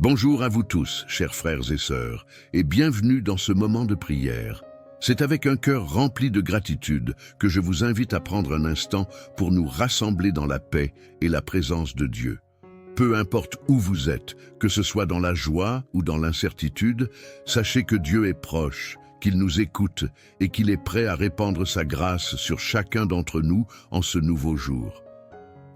Bonjour à vous tous, chers frères et sœurs, et bienvenue dans ce moment de prière. C'est avec un cœur rempli de gratitude que je vous invite à prendre un instant pour nous rassembler dans la paix et la présence de Dieu. Peu importe où vous êtes, que ce soit dans la joie ou dans l'incertitude, sachez que Dieu est proche, qu'il nous écoute et qu'il est prêt à répandre sa grâce sur chacun d'entre nous en ce nouveau jour.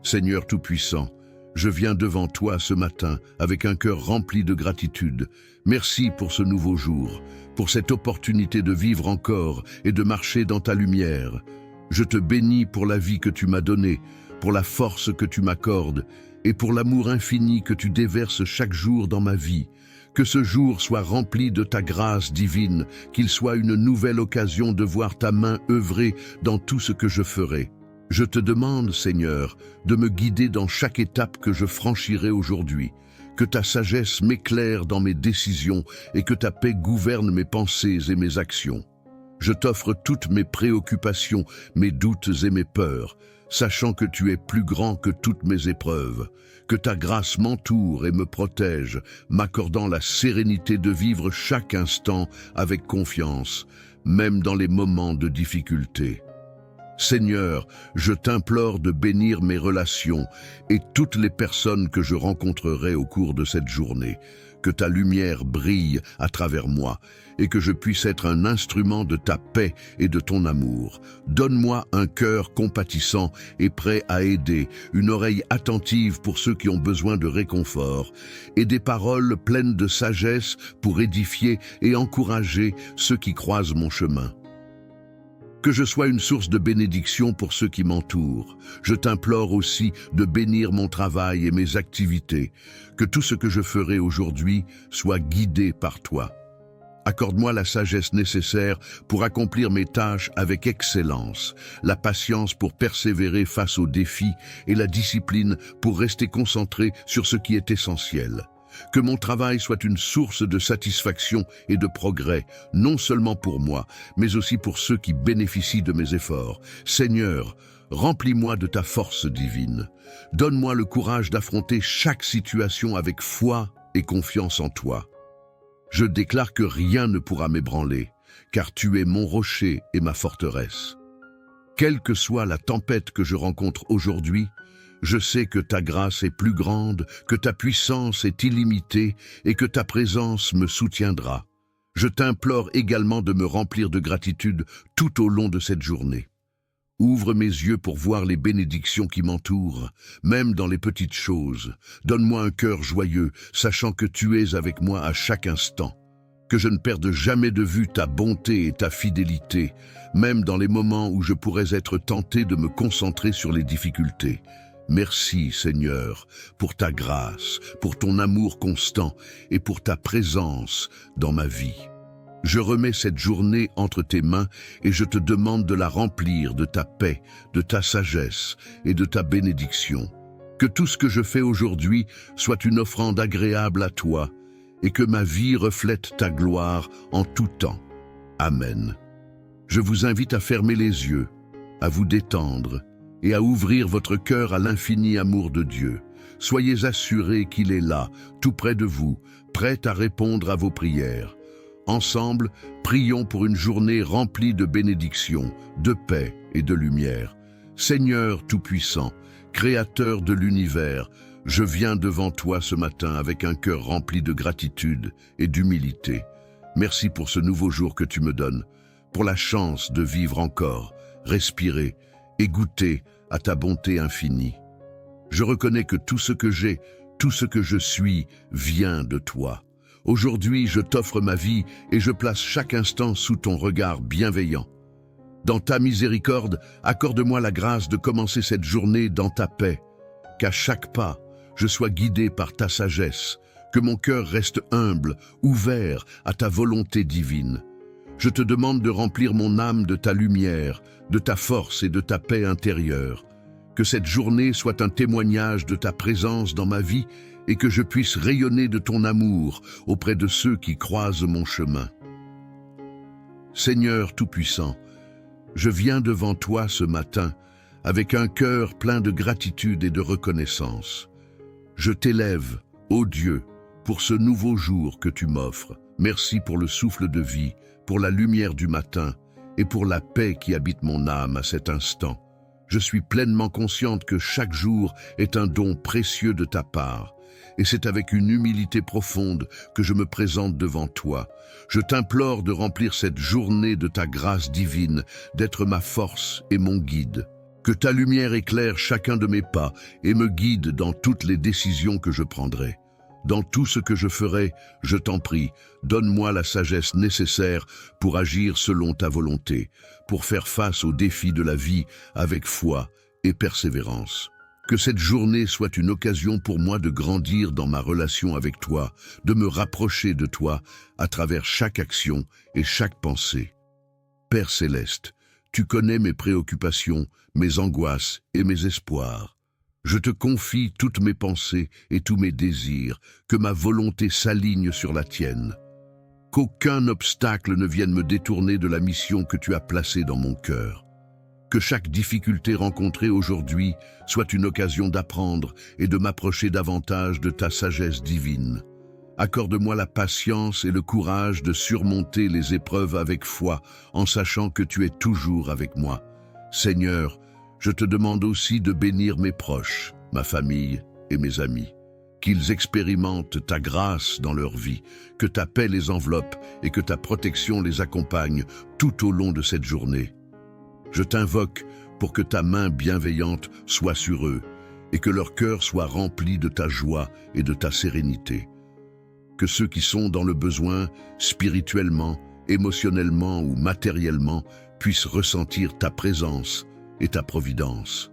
Seigneur Tout-Puissant, je viens devant toi ce matin avec un cœur rempli de gratitude. Merci pour ce nouveau jour, pour cette opportunité de vivre encore et de marcher dans ta lumière. Je te bénis pour la vie que tu m'as donnée, pour la force que tu m'accordes et pour l'amour infini que tu déverses chaque jour dans ma vie. Que ce jour soit rempli de ta grâce divine, qu'il soit une nouvelle occasion de voir ta main œuvrer dans tout ce que je ferai. Je te demande, Seigneur, de me guider dans chaque étape que je franchirai aujourd'hui, que ta sagesse m'éclaire dans mes décisions et que ta paix gouverne mes pensées et mes actions. Je t'offre toutes mes préoccupations, mes doutes et mes peurs, sachant que tu es plus grand que toutes mes épreuves, que ta grâce m'entoure et me protège, m'accordant la sérénité de vivre chaque instant avec confiance, même dans les moments de difficulté. Seigneur, je t'implore de bénir mes relations et toutes les personnes que je rencontrerai au cours de cette journée, que ta lumière brille à travers moi et que je puisse être un instrument de ta paix et de ton amour. Donne-moi un cœur compatissant et prêt à aider, une oreille attentive pour ceux qui ont besoin de réconfort et des paroles pleines de sagesse pour édifier et encourager ceux qui croisent mon chemin. Que je sois une source de bénédiction pour ceux qui m'entourent. Je t'implore aussi de bénir mon travail et mes activités, que tout ce que je ferai aujourd'hui soit guidé par toi. Accorde-moi la sagesse nécessaire pour accomplir mes tâches avec excellence, la patience pour persévérer face aux défis et la discipline pour rester concentré sur ce qui est essentiel. Que mon travail soit une source de satisfaction et de progrès, non seulement pour moi, mais aussi pour ceux qui bénéficient de mes efforts. Seigneur, remplis-moi de ta force divine. Donne-moi le courage d'affronter chaque situation avec foi et confiance en toi. Je déclare que rien ne pourra m'ébranler, car tu es mon rocher et ma forteresse. Quelle que soit la tempête que je rencontre aujourd'hui, je sais que ta grâce est plus grande, que ta puissance est illimitée et que ta présence me soutiendra. Je t'implore également de me remplir de gratitude tout au long de cette journée. Ouvre mes yeux pour voir les bénédictions qui m'entourent, même dans les petites choses. Donne-moi un cœur joyeux, sachant que tu es avec moi à chaque instant. Que je ne perde jamais de vue ta bonté et ta fidélité, même dans les moments où je pourrais être tenté de me concentrer sur les difficultés. Merci, Seigneur, pour ta grâce, pour ton amour constant et pour ta présence dans ma vie. Je remets cette journée entre tes mains et je te demande de la remplir de ta paix, de ta sagesse et de ta bénédiction. Que tout ce que je fais aujourd'hui soit une offrande agréable à toi et que ma vie reflète ta gloire en tout temps. Amen. Je vous invite à fermer les yeux, à vous détendre et à ouvrir votre cœur à l'infini amour de Dieu. Soyez assurés qu'il est là, tout près de vous, prêt à répondre à vos prières. Ensemble, prions pour une journée remplie de bénédictions, de paix et de lumière. Seigneur Tout-Puissant, Créateur de l'univers, je viens devant toi ce matin avec un cœur rempli de gratitude et d'humilité. Merci pour ce nouveau jour que tu me donnes, pour la chance de vivre encore, respirer et goûter à ta bonté infinie. Je reconnais que tout ce que j'ai, tout ce que je suis, vient de toi. Aujourd'hui, je t'offre ma vie et je place chaque instant sous ton regard bienveillant. Dans ta miséricorde, accorde-moi la grâce de commencer cette journée dans ta paix. Qu'à chaque pas, je sois guidé par ta sagesse, que mon cœur reste humble, ouvert à ta volonté divine. Je te demande de remplir mon âme de ta lumière, de ta force et de ta paix intérieure. Que cette journée soit un témoignage de ta présence dans ma vie et que je puisse rayonner de ton amour auprès de ceux qui croisent mon chemin. Seigneur Tout-Puissant, je viens devant toi ce matin avec un cœur plein de gratitude et de reconnaissance. Je t'élève, ô Dieu, pour ce nouveau jour que tu m'offres. Merci pour le souffle de vie, pour la lumière du matin et pour la paix qui habite mon âme à cet instant. Je suis pleinement consciente que chaque jour est un don précieux de ta part. Et c'est avec une humilité profonde que je me présente devant toi. Je t'implore de remplir cette journée de ta grâce divine, d'être ma force et mon guide. Que ta lumière éclaire chacun de mes pas et me guide dans toutes les décisions que je prendrai. Dans tout ce que je ferai, je t'en prie, donne-moi la sagesse nécessaire pour agir selon ta volonté, pour faire face aux défis de la vie avec foi et persévérance. Que cette journée soit une occasion pour moi de grandir dans ma relation avec toi, de me rapprocher de toi à travers chaque action et chaque pensée. Père céleste, tu connais mes préoccupations, mes angoisses et mes espoirs. Je te confie toutes mes pensées et tous mes désirs, que ma volonté s'aligne sur la tienne. Qu'aucun obstacle ne vienne me détourner de la mission que tu as placée dans mon cœur. Que chaque difficulté rencontrée aujourd'hui soit une occasion d'apprendre et de m'approcher davantage de ta sagesse divine. Accorde-moi la patience et le courage de surmonter les épreuves avec foi, en sachant que tu es toujours avec moi. Seigneur, je te demande aussi de bénir mes proches, ma famille et mes amis. Qu'ils expérimentent ta grâce dans leur vie, que ta paix les enveloppe et que ta protection les accompagne tout au long de cette journée. Je t'invoque pour que ta main bienveillante soit sur eux et que leur cœur soit rempli de ta joie et de ta sérénité. Que ceux qui sont dans le besoin, spirituellement, émotionnellement ou matériellement, puissent ressentir ta présence et ta providence.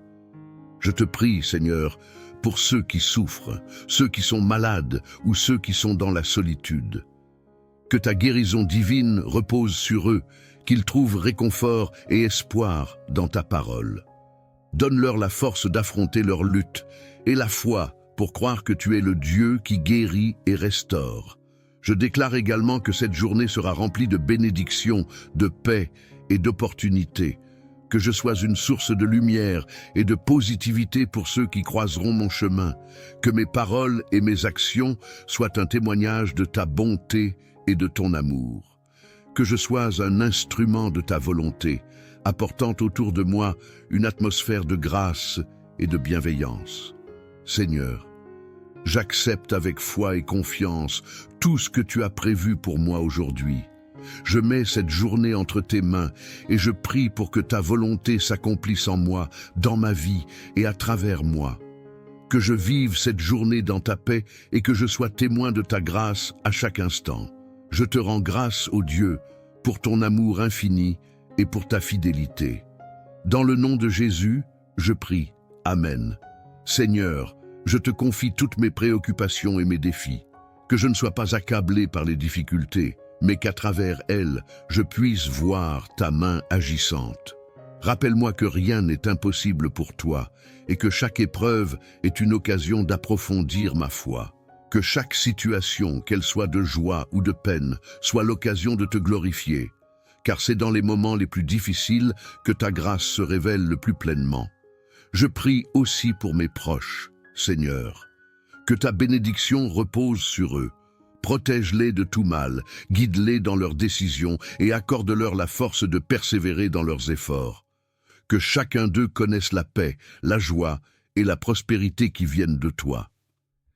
Je te prie, Seigneur, pour ceux qui souffrent, ceux qui sont malades ou ceux qui sont dans la solitude. Que ta guérison divine repose sur eux, qu'ils trouvent réconfort et espoir dans ta parole. Donne-leur la force d'affronter leur lutte et la foi pour croire que tu es le Dieu qui guérit et restaure. Je déclare également que cette journée sera remplie de bénédictions, de paix et d'opportunités, que je sois une source de lumière et de positivité pour ceux qui croiseront mon chemin, que mes paroles et mes actions soient un témoignage de ta bonté et de ton amour, que je sois un instrument de ta volonté, apportant autour de moi une atmosphère de grâce et de bienveillance. Seigneur, j'accepte avec foi et confiance tout ce que tu as prévu pour moi aujourd'hui. Je mets cette journée entre tes mains et je prie pour que ta volonté s'accomplisse en moi, dans ma vie et à travers moi. Que je vive cette journée dans ta paix et que je sois témoin de ta grâce à chaque instant. Je te rends grâce, ô Dieu, pour ton amour infini et pour ta fidélité. Dans le nom de Jésus, je prie. Amen. Seigneur, je te confie toutes mes préoccupations et mes défis. Que je ne sois pas accablé par les difficultés, mais qu'à travers elles, je puisse voir ta main agissante. Rappelle-moi que rien n'est impossible pour toi et que chaque épreuve est une occasion d'approfondir ma foi. Que chaque situation, qu'elle soit de joie ou de peine, soit l'occasion de te glorifier, car c'est dans les moments les plus difficiles que ta grâce se révèle le plus pleinement. Je prie aussi pour mes proches, Seigneur. Que ta bénédiction repose sur eux. Protège-les de tout mal, guide-les dans leurs décisions et accorde-leur la force de persévérer dans leurs efforts. Que chacun d'eux connaisse la paix, la joie et la prospérité qui viennent de toi.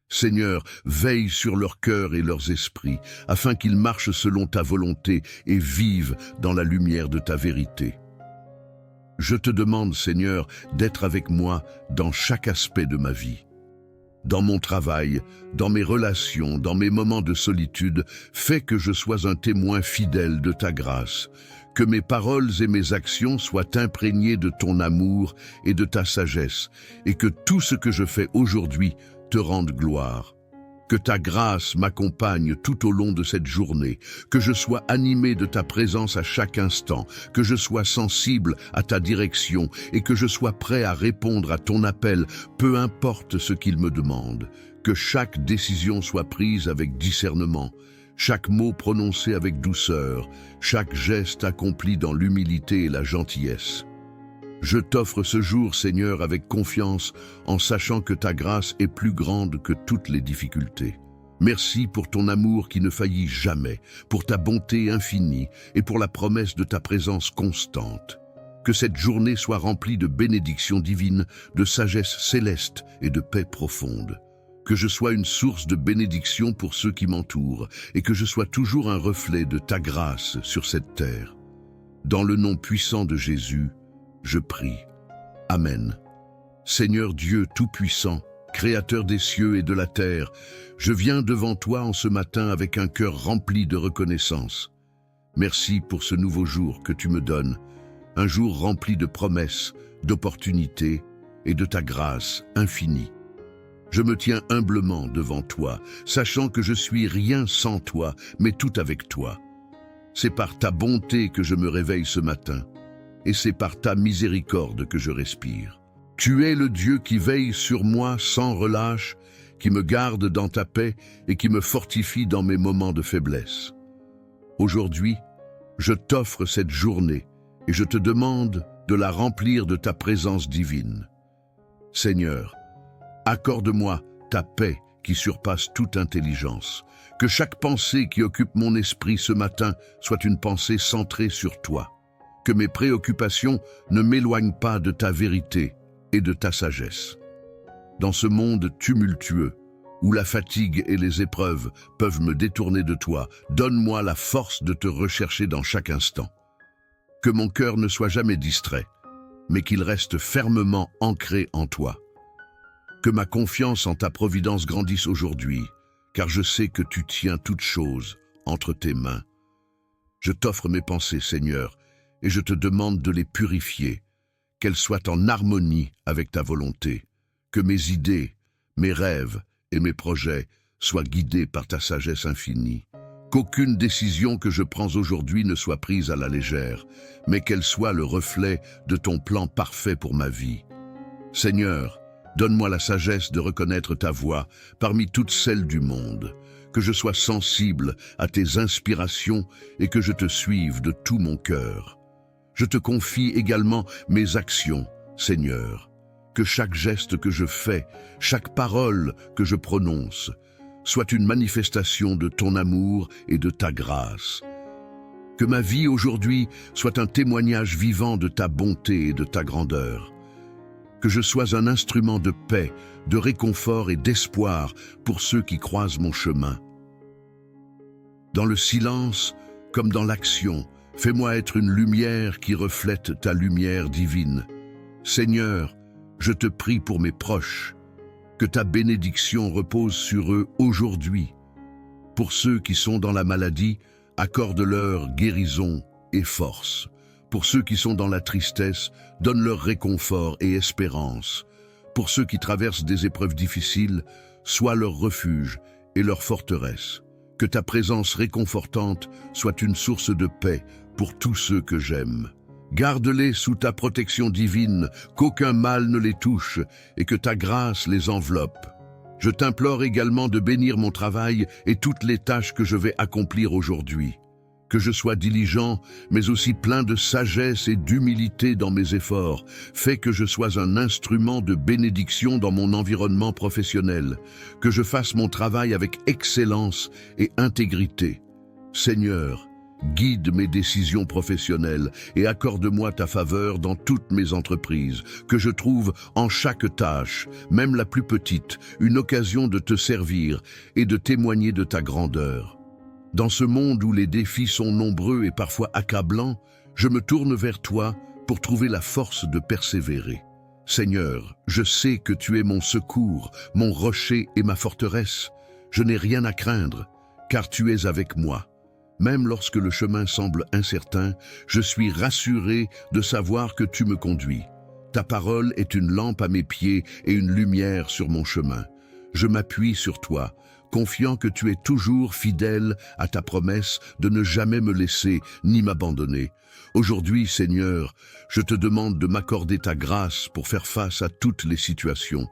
Seigneur, veille sur leurs cœurs et leurs esprits, afin qu'ils marchent selon ta volonté et vivent dans la lumière de ta vérité. Je te demande, Seigneur, d'être avec moi dans chaque aspect de ma vie. Dans mon travail, dans mes relations, dans mes moments de solitude, fais que je sois un témoin fidèle de ta grâce, que mes paroles et mes actions soient imprégnées de ton amour et de ta sagesse, et que tout ce que je fais aujourd'hui te rende gloire. Que ta grâce m'accompagne tout au long de cette journée, que je sois animé de ta présence à chaque instant, que je sois sensible à ta direction et que je sois prêt à répondre à ton appel, peu importe ce qu'il me demande. Que chaque décision soit prise avec discernement, chaque mot prononcé avec douceur, chaque geste accompli dans l'humilité et la gentillesse. Je t'offre ce jour, Seigneur, avec confiance, en sachant que ta grâce est plus grande que toutes les difficultés. Merci pour ton amour qui ne faillit jamais, pour ta bonté infinie et pour la promesse de ta présence constante. Que cette journée soit remplie de bénédictions divines, de sagesse céleste et de paix profonde. Que je sois une source de bénédiction pour ceux qui m'entourent et que je sois toujours un reflet de ta grâce sur cette terre. Dans le nom puissant de Jésus, je prie. Amen. Seigneur Dieu Tout-Puissant, Créateur des cieux et de la terre, je viens devant toi en ce matin avec un cœur rempli de reconnaissance. Merci pour ce nouveau jour que tu me donnes, un jour rempli de promesses, d'opportunités et de ta grâce infinie. Je me tiens humblement devant toi, sachant que je suis rien sans toi, mais tout avec toi. C'est par ta bonté que je me réveille ce matin, et c'est par ta miséricorde que je respire. Tu es le Dieu qui veille sur moi sans relâche, qui me garde dans ta paix et qui me fortifie dans mes moments de faiblesse. Aujourd'hui, je t'offre cette journée et je te demande de la remplir de ta présence divine. Seigneur, accorde-moi ta paix qui surpasse toute intelligence. Que chaque pensée qui occupe mon esprit ce matin soit une pensée centrée sur toi. Que mes préoccupations ne m'éloignent pas de ta vérité et de ta sagesse. Dans ce monde tumultueux, où la fatigue et les épreuves peuvent me détourner de toi, donne-moi la force de te rechercher dans chaque instant. Que mon cœur ne soit jamais distrait, mais qu'il reste fermement ancré en toi. Que ma confiance en ta providence grandisse aujourd'hui, car je sais que tu tiens toutes choses entre tes mains. Je t'offre mes pensées, Seigneur, et je te demande de les purifier, qu'elles soient en harmonie avec ta volonté. Que mes idées, mes rêves et mes projets soient guidés par ta sagesse infinie. Qu'aucune décision que je prends aujourd'hui ne soit prise à la légère, mais qu'elle soit le reflet de ton plan parfait pour ma vie. Seigneur, donne-moi la sagesse de reconnaître ta voix parmi toutes celles du monde, que je sois sensible à tes inspirations et que je te suive de tout mon cœur. Je te confie également mes actions, Seigneur. Que chaque geste que je fais, chaque parole que je prononce, soit une manifestation de ton amour et de ta grâce. Que ma vie aujourd'hui soit un témoignage vivant de ta bonté et de ta grandeur. Que je sois un instrument de paix, de réconfort et d'espoir pour ceux qui croisent mon chemin. Dans le silence, comme dans l'action, fais-moi être une lumière qui reflète ta lumière divine. Seigneur, je te prie pour mes proches, que ta bénédiction repose sur eux aujourd'hui. Pour ceux qui sont dans la maladie, accorde-leur guérison et force. Pour ceux qui sont dans la tristesse, donne-leur réconfort et espérance. Pour ceux qui traversent des épreuves difficiles, sois leur refuge et leur forteresse. Que ta présence réconfortante soit une source de paix pour tous ceux que j'aime. Garde-les sous ta protection divine, qu'aucun mal ne les touche et que ta grâce les enveloppe. Je t'implore également de bénir mon travail et toutes les tâches que je vais accomplir aujourd'hui. Que je sois diligent, mais aussi plein de sagesse et d'humilité dans mes efforts. Fais que je sois un instrument de bénédiction dans mon environnement professionnel. Que je fasse mon travail avec excellence et intégrité. Seigneur, guide mes décisions professionnelles et accorde-moi ta faveur dans toutes mes entreprises, que je trouve en chaque tâche, même la plus petite, une occasion de te servir et de témoigner de ta grandeur. Dans ce monde où les défis sont nombreux et parfois accablants, je me tourne vers toi pour trouver la force de persévérer. Seigneur, je sais que tu es mon secours, mon rocher et ma forteresse. Je n'ai rien à craindre, car tu es avec moi. Même lorsque le chemin semble incertain, je suis rassuré de savoir que tu me conduis. Ta parole est une lampe à mes pieds et une lumière sur mon chemin. Je m'appuie sur toi, confiant que tu es toujours fidèle à ta promesse de ne jamais me laisser ni m'abandonner. Aujourd'hui, Seigneur, je te demande de m'accorder ta grâce pour faire face à toutes les situations.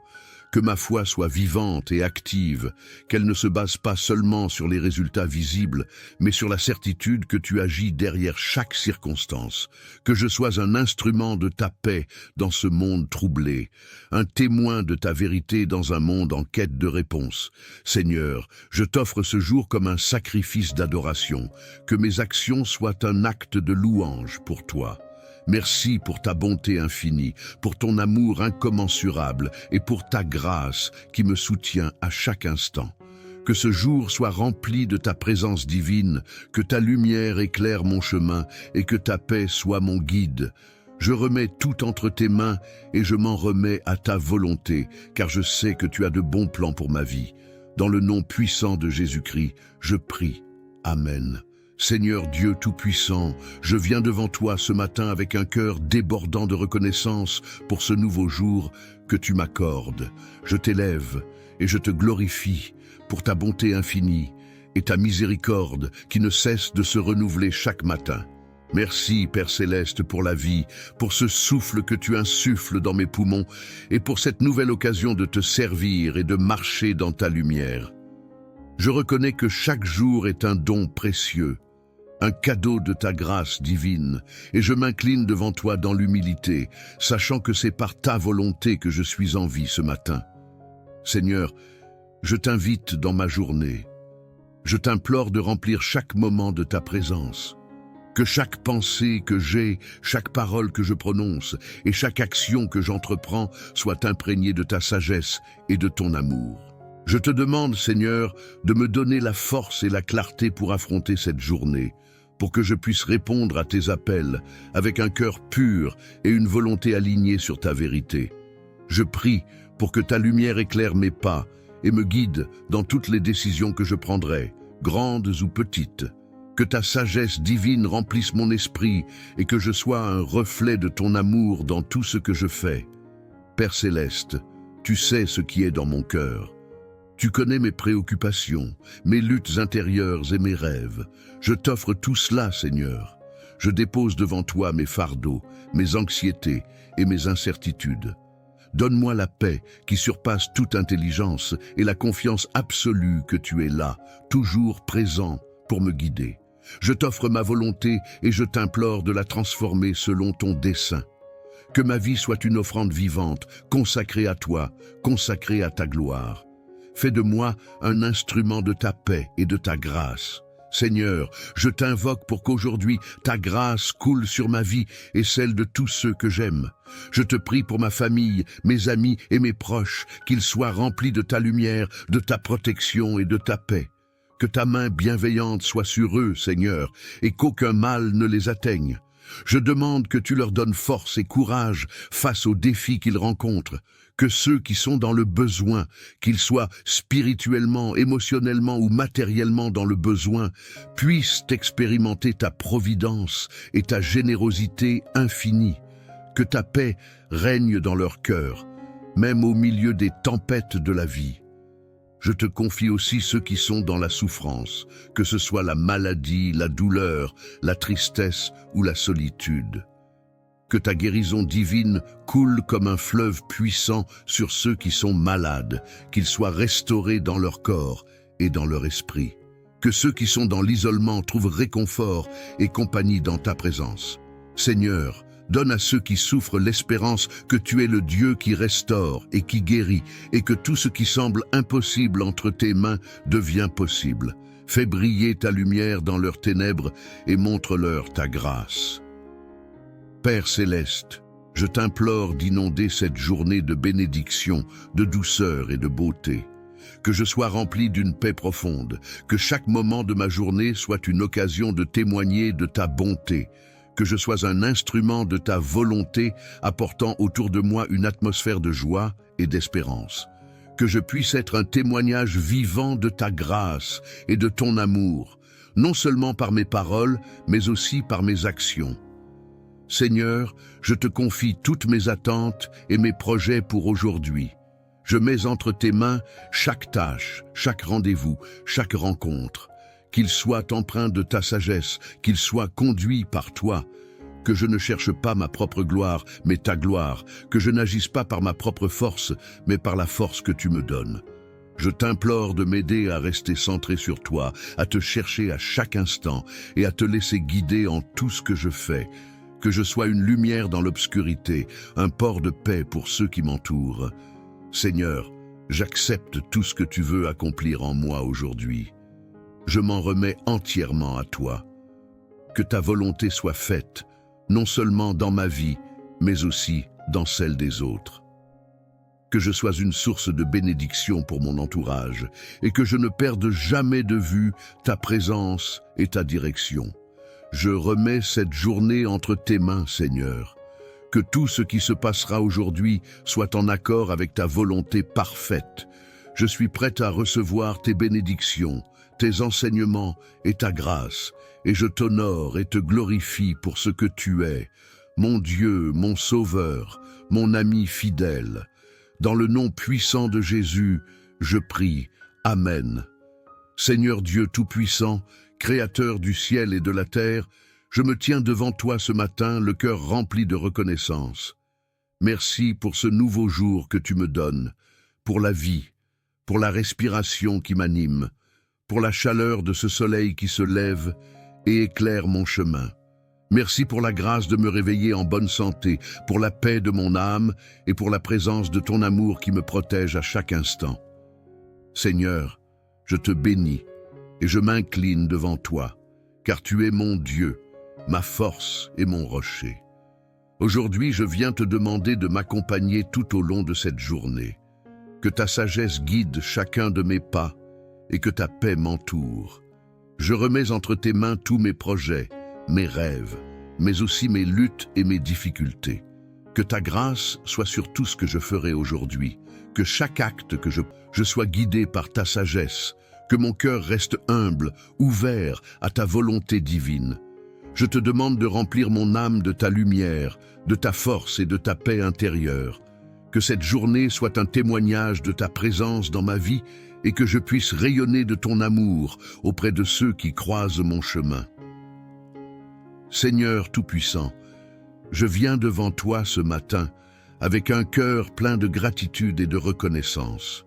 Que ma foi soit vivante et active, qu'elle ne se base pas seulement sur les résultats visibles, mais sur la certitude que tu agis derrière chaque circonstance. Que je sois un instrument de ta paix dans ce monde troublé, un témoin de ta vérité dans un monde en quête de réponse. Seigneur, je t'offre ce jour comme un sacrifice d'adoration, que mes actions soient un acte de louange pour toi. Merci pour ta bonté infinie, pour ton amour incommensurable et pour ta grâce qui me soutient à chaque instant. Que ce jour soit rempli de ta présence divine, que ta lumière éclaire mon chemin et que ta paix soit mon guide. Je remets tout entre tes mains et je m'en remets à ta volonté, car je sais que tu as de bons plans pour ma vie. Dans le nom puissant de Jésus-Christ, je prie. Amen. Seigneur Dieu Tout-Puissant, je viens devant toi ce matin avec un cœur débordant de reconnaissance pour ce nouveau jour que tu m'accordes. Je t'élève et je te glorifie pour ta bonté infinie et ta miséricorde qui ne cesse de se renouveler chaque matin. Merci, Père Céleste, pour la vie, pour ce souffle que tu insuffles dans mes poumons et pour cette nouvelle occasion de te servir et de marcher dans ta lumière. Je reconnais que chaque jour est un don précieux, un cadeau de ta grâce divine, et je m'incline devant toi dans l'humilité, sachant que c'est par ta volonté que je suis en vie ce matin. Seigneur, je t'invite dans ma journée. Je t'implore de remplir chaque moment de ta présence. Que chaque pensée que j'ai, chaque parole que je prononce et chaque action que j'entreprends soit imprégnée de ta sagesse et de ton amour. Je te demande, Seigneur, de me donner la force et la clarté pour affronter cette journée, pour que je puisse répondre à tes appels avec un cœur pur et une volonté alignée sur ta vérité. Je prie pour que ta lumière éclaire mes pas et me guide dans toutes les décisions que je prendrai, grandes ou petites. Que ta sagesse divine remplisse mon esprit et que je sois un reflet de ton amour dans tout ce que je fais. Père Céleste, tu sais ce qui est dans mon cœur. Tu connais mes préoccupations, mes luttes intérieures et mes rêves. Je t'offre tout cela, Seigneur. Je dépose devant toi mes fardeaux, mes anxiétés et mes incertitudes. Donne-moi la paix qui surpasse toute intelligence et la confiance absolue que tu es là, toujours présent pour me guider. Je t'offre ma volonté et je t'implore de la transformer selon ton dessein. Que ma vie soit une offrande vivante, consacrée à toi, consacrée à ta gloire. Fais de moi un instrument de ta paix et de ta grâce. Seigneur, je t'invoque pour qu'aujourd'hui ta grâce coule sur ma vie et celle de tous ceux que j'aime. Je te prie pour ma famille, mes amis et mes proches, qu'ils soient remplis de ta lumière, de ta protection et de ta paix. Que ta main bienveillante soit sur eux, Seigneur, et qu'aucun mal ne les atteigne. Je demande que tu leur donnes force et courage face aux défis qu'ils rencontrent. Que ceux qui sont dans le besoin, qu'ils soient spirituellement, émotionnellement ou matériellement dans le besoin, puissent expérimenter ta providence et ta générosité infinie. Que ta paix règne dans leur cœur, même au milieu des tempêtes de la vie. Je te confie aussi ceux qui sont dans la souffrance, que ce soit la maladie, la douleur, la tristesse ou la solitude. Que ta guérison divine coule comme un fleuve puissant sur ceux qui sont malades, qu'ils soient restaurés dans leur corps et dans leur esprit. Que ceux qui sont dans l'isolement trouvent réconfort et compagnie dans ta présence. Seigneur, donne à ceux qui souffrent l'espérance que tu es le Dieu qui restaure et qui guérit, et que tout ce qui semble impossible entre tes mains devient possible. Fais briller ta lumière dans leurs ténèbres et montre-leur ta grâce. Père Céleste, je t'implore d'inonder cette journée de bénédiction, de douceur et de beauté. Que je sois rempli d'une paix profonde, que chaque moment de ma journée soit une occasion de témoigner de ta bonté, que je sois un instrument de ta volonté apportant autour de moi une atmosphère de joie et d'espérance. Que je puisse être un témoignage vivant de ta grâce et de ton amour, non seulement par mes paroles, mais aussi par mes actions. Seigneur, je te confie toutes mes attentes et mes projets pour aujourd'hui. Je mets entre tes mains chaque tâche, chaque rendez-vous, chaque rencontre. Qu'il soit empreint de ta sagesse, qu'il soit conduit par toi, que je ne cherche pas ma propre gloire, mais ta gloire, que je n'agisse pas par ma propre force, mais par la force que tu me donnes. Je t'implore de m'aider à rester centré sur toi, à te chercher à chaque instant et à te laisser guider en tout ce que je fais, que je sois une lumière dans l'obscurité, un port de paix pour ceux qui m'entourent. Seigneur, j'accepte tout ce que tu veux accomplir en moi aujourd'hui. Je m'en remets entièrement à toi. Que ta volonté soit faite, non seulement dans ma vie, mais aussi dans celle des autres. Que je sois une source de bénédiction pour mon entourage et que je ne perde jamais de vue ta présence et ta direction. Je remets cette journée entre tes mains, Seigneur. Que tout ce qui se passera aujourd'hui soit en accord avec ta volonté parfaite. Je suis prête à recevoir tes bénédictions, tes enseignements et ta grâce, et je t'honore et te glorifie pour ce que tu es, mon Dieu, mon Sauveur, mon ami fidèle. Dans le nom puissant de Jésus, je prie. Amen. Seigneur Dieu Tout-Puissant, Créateur du ciel et de la terre, je me tiens devant toi ce matin, le cœur rempli de reconnaissance. Merci pour ce nouveau jour que tu me donnes, pour la vie, pour la respiration qui m'anime, pour la chaleur de ce soleil qui se lève et éclaire mon chemin. Merci pour la grâce de me réveiller en bonne santé, pour la paix de mon âme et pour la présence de ton amour qui me protège à chaque instant. Seigneur, je te bénis et je m'incline devant toi, car tu es mon Dieu, ma force et mon rocher. Aujourd'hui, je viens te demander de m'accompagner tout au long de cette journée. Que ta sagesse guide chacun de mes pas et que ta paix m'entoure. Je remets entre tes mains tous mes projets, mes rêves, mais aussi mes luttes et mes difficultés. Que ta grâce soit sur tout ce que je ferai aujourd'hui, que chaque acte que je sois guidé par ta sagesse, que mon cœur reste humble, ouvert à ta volonté divine. Je te demande de remplir mon âme de ta lumière, de ta force et de ta paix intérieure. Que cette journée soit un témoignage de ta présence dans ma vie et que je puisse rayonner de ton amour auprès de ceux qui croisent mon chemin. Seigneur Tout-Puissant, je viens devant toi ce matin avec un cœur plein de gratitude et de reconnaissance.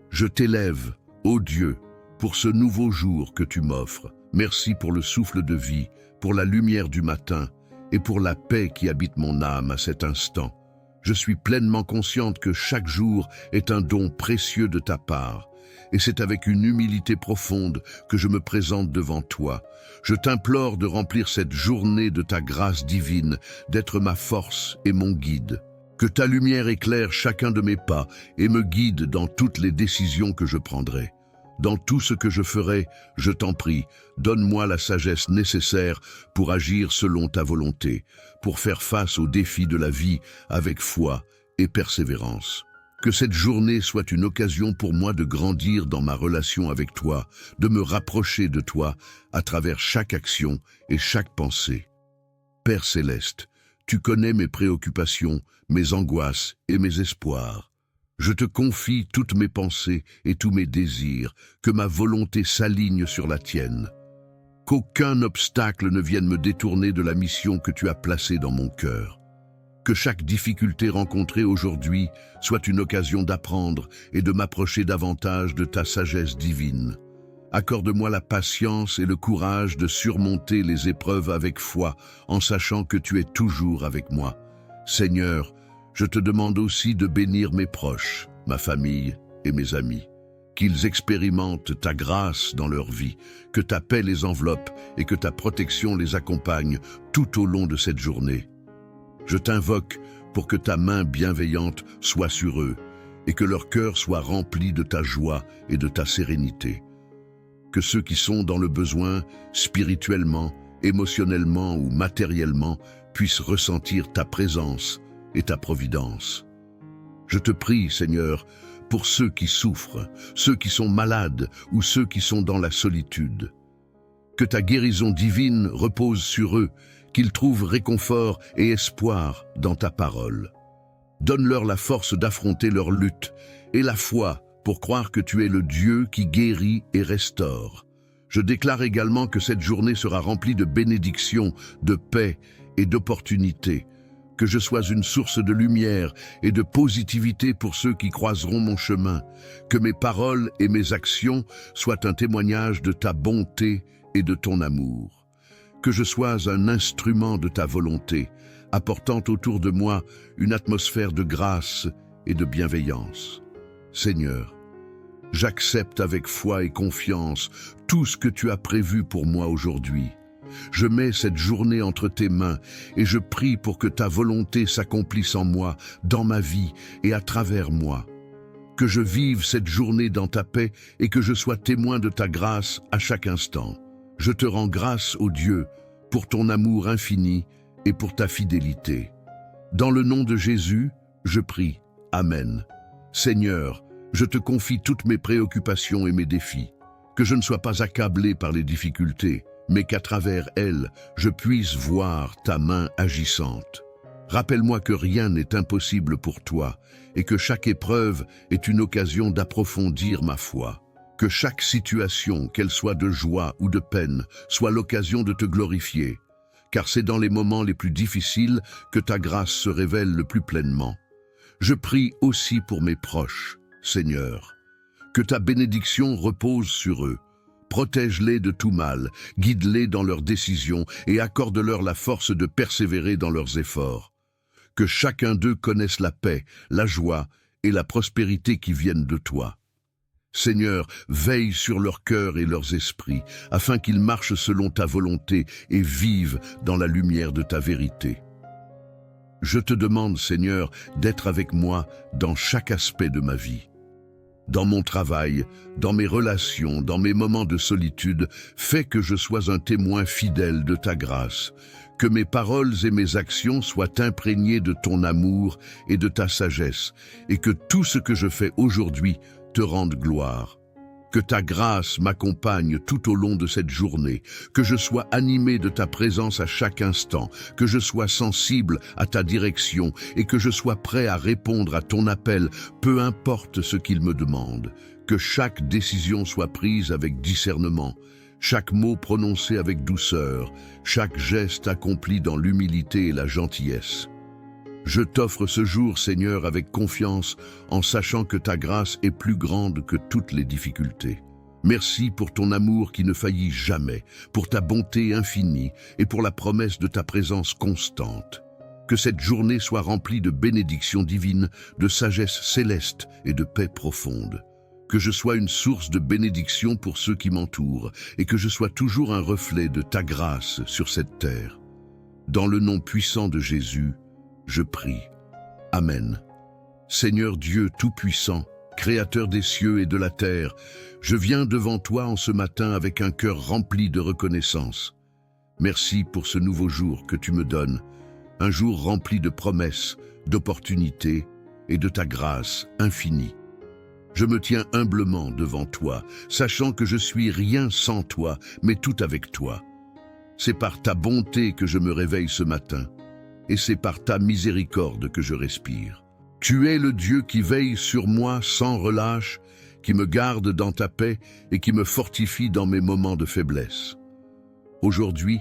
Je t'élève, ô Dieu, pour ce nouveau jour que tu m'offres. Merci pour le souffle de vie, pour la lumière du matin et pour la paix qui habite mon âme à cet instant. Je suis pleinement consciente que chaque jour est un don précieux de ta part. Et c'est avec une humilité profonde que je me présente devant toi. Je t'implore de remplir cette journée de ta grâce divine, d'être ma force et mon guide. Que ta lumière éclaire chacun de mes pas et me guide dans toutes les décisions que je prendrai. Dans tout ce que je ferai, je t'en prie, donne-moi la sagesse nécessaire pour agir selon ta volonté, pour faire face aux défis de la vie avec foi et persévérance. Que cette journée soit une occasion pour moi de grandir dans ma relation avec toi, de me rapprocher de toi à travers chaque action et chaque pensée. Père céleste, tu connais mes préoccupations, mes angoisses et mes espoirs. Je te confie toutes mes pensées et tous mes désirs, que ma volonté s'aligne sur la tienne. Qu'aucun obstacle ne vienne me détourner de la mission que tu as placée dans mon cœur. Que chaque difficulté rencontrée aujourd'hui soit une occasion d'apprendre et de m'approcher davantage de ta sagesse divine. Accorde-moi la patience et le courage de surmonter les épreuves avec foi, en sachant que tu es toujours avec moi. Seigneur, je te demande aussi de bénir mes proches, ma famille et mes amis. Qu'ils expérimentent ta grâce dans leur vie, que ta paix les enveloppe et que ta protection les accompagne tout au long de cette journée. Je t'invoque pour que ta main bienveillante soit sur eux et que leur cœur soit rempli de ta joie et de ta sérénité. Que ceux qui sont dans le besoin, spirituellement, émotionnellement ou matériellement, puissent ressentir ta présence et ta providence. Je te prie, Seigneur, pour ceux qui souffrent, ceux qui sont malades ou ceux qui sont dans la solitude. Que ta guérison divine repose sur eux, qu'ils trouvent réconfort et espoir dans ta parole. Donne-leur la force d'affronter leur lutte et la foi pour croire que tu es le Dieu qui guérit et restaure. Je déclare également que cette journée sera remplie de bénédictions, de paix et d'opportunité, que je sois une source de lumière et de positivité pour ceux qui croiseront mon chemin, que mes paroles et mes actions soient un témoignage de ta bonté et de ton amour, que je sois un instrument de ta volonté, apportant autour de moi une atmosphère de grâce et de bienveillance. Seigneur, j'accepte avec foi et confiance tout ce que tu as prévu pour moi aujourd'hui. Je mets cette journée entre tes mains et je prie pour que ta volonté s'accomplisse en moi, dans ma vie et à travers moi. Que je vive cette journée dans ta paix et que je sois témoin de ta grâce à chaque instant. Je te rends grâce, ô Dieu, pour ton amour infini et pour ta fidélité. Dans le nom de Jésus, je prie. Amen. Seigneur, je te confie toutes mes préoccupations et mes défis. Que je ne sois pas accablé par les difficultés, mais qu'à travers elles, je puisse voir ta main agissante. Rappelle-moi que rien n'est impossible pour toi et que chaque épreuve est une occasion d'approfondir ma foi. Que chaque situation, qu'elle soit de joie ou de peine, soit l'occasion de te glorifier, car c'est dans les moments les plus difficiles que ta grâce se révèle le plus pleinement. Je prie aussi pour mes proches, Seigneur. Que ta bénédiction repose sur eux. Protège-les de tout mal, guide-les dans leurs décisions et accorde-leur la force de persévérer dans leurs efforts. Que chacun d'eux connaisse la paix, la joie et la prospérité qui viennent de toi. Seigneur, veille sur leur cœur et leurs esprits, afin qu'ils marchent selon ta volonté et vivent dans la lumière de ta vérité. Je te demande, Seigneur, d'être avec moi dans chaque aspect de ma vie. Dans mon travail, dans mes relations, dans mes moments de solitude, fais que je sois un témoin fidèle de ta grâce, que mes paroles et mes actions soient imprégnées de ton amour et de ta sagesse, et que tout ce que je fais aujourd'hui te rende gloire. Que ta grâce m'accompagne tout au long de cette journée, que je sois animé de ta présence à chaque instant, que je sois sensible à ta direction et que je sois prêt à répondre à ton appel, peu importe ce qu'il me demande. Que chaque décision soit prise avec discernement, chaque mot prononcé avec douceur, chaque geste accompli dans l'humilité et la gentillesse. Je t'offre ce jour, Seigneur, avec confiance, en sachant que ta grâce est plus grande que toutes les difficultés. Merci pour ton amour qui ne faillit jamais, pour ta bonté infinie et pour la promesse de ta présence constante. Que cette journée soit remplie de bénédictions divines, de sagesse céleste et de paix profonde. Que je sois une source de bénédiction pour ceux qui m'entourent et que je sois toujours un reflet de ta grâce sur cette terre. Dans le nom puissant de Jésus, je prie. Amen. Seigneur Dieu Tout-Puissant, Créateur des cieux et de la terre, je viens devant toi en ce matin avec un cœur rempli de reconnaissance. Merci pour ce nouveau jour que tu me donnes, un jour rempli de promesses, d'opportunités et de ta grâce infinie. Je me tiens humblement devant toi, sachant que je suis rien sans toi, mais tout avec toi. C'est par ta bonté que je me réveille ce matin, et c'est par ta miséricorde que je respire. Tu es le Dieu qui veille sur moi sans relâche, qui me garde dans ta paix et qui me fortifie dans mes moments de faiblesse. Aujourd'hui,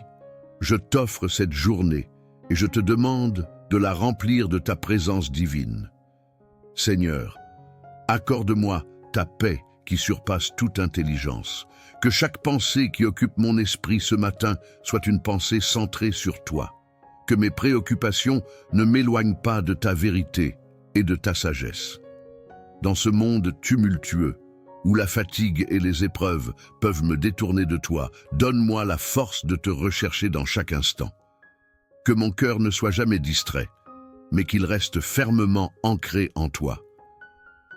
je t'offre cette journée et je te demande de la remplir de ta présence divine. Seigneur, accorde-moi ta paix qui surpasse toute intelligence. Que chaque pensée qui occupe mon esprit ce matin soit une pensée centrée sur toi. Que mes préoccupations ne m'éloignent pas de ta vérité et de ta sagesse. Dans ce monde tumultueux, où la fatigue et les épreuves peuvent me détourner de toi, donne-moi la force de te rechercher dans chaque instant. Que mon cœur ne soit jamais distrait, mais qu'il reste fermement ancré en toi.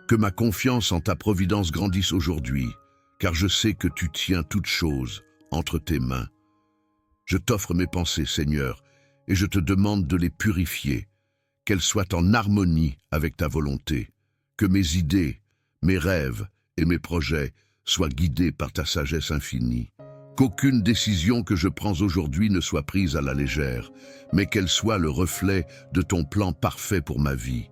Que ma confiance en ta providence grandisse aujourd'hui, car je sais que tu tiens toutes choses entre tes mains. Je t'offre mes pensées, Seigneur, et je te demande de les purifier, qu'elles soient en harmonie avec ta volonté, que mes idées, mes rêves et mes projets soient guidés par ta sagesse infinie, qu'aucune décision que je prends aujourd'hui ne soit prise à la légère, mais qu'elle soit le reflet de ton plan parfait pour ma vie.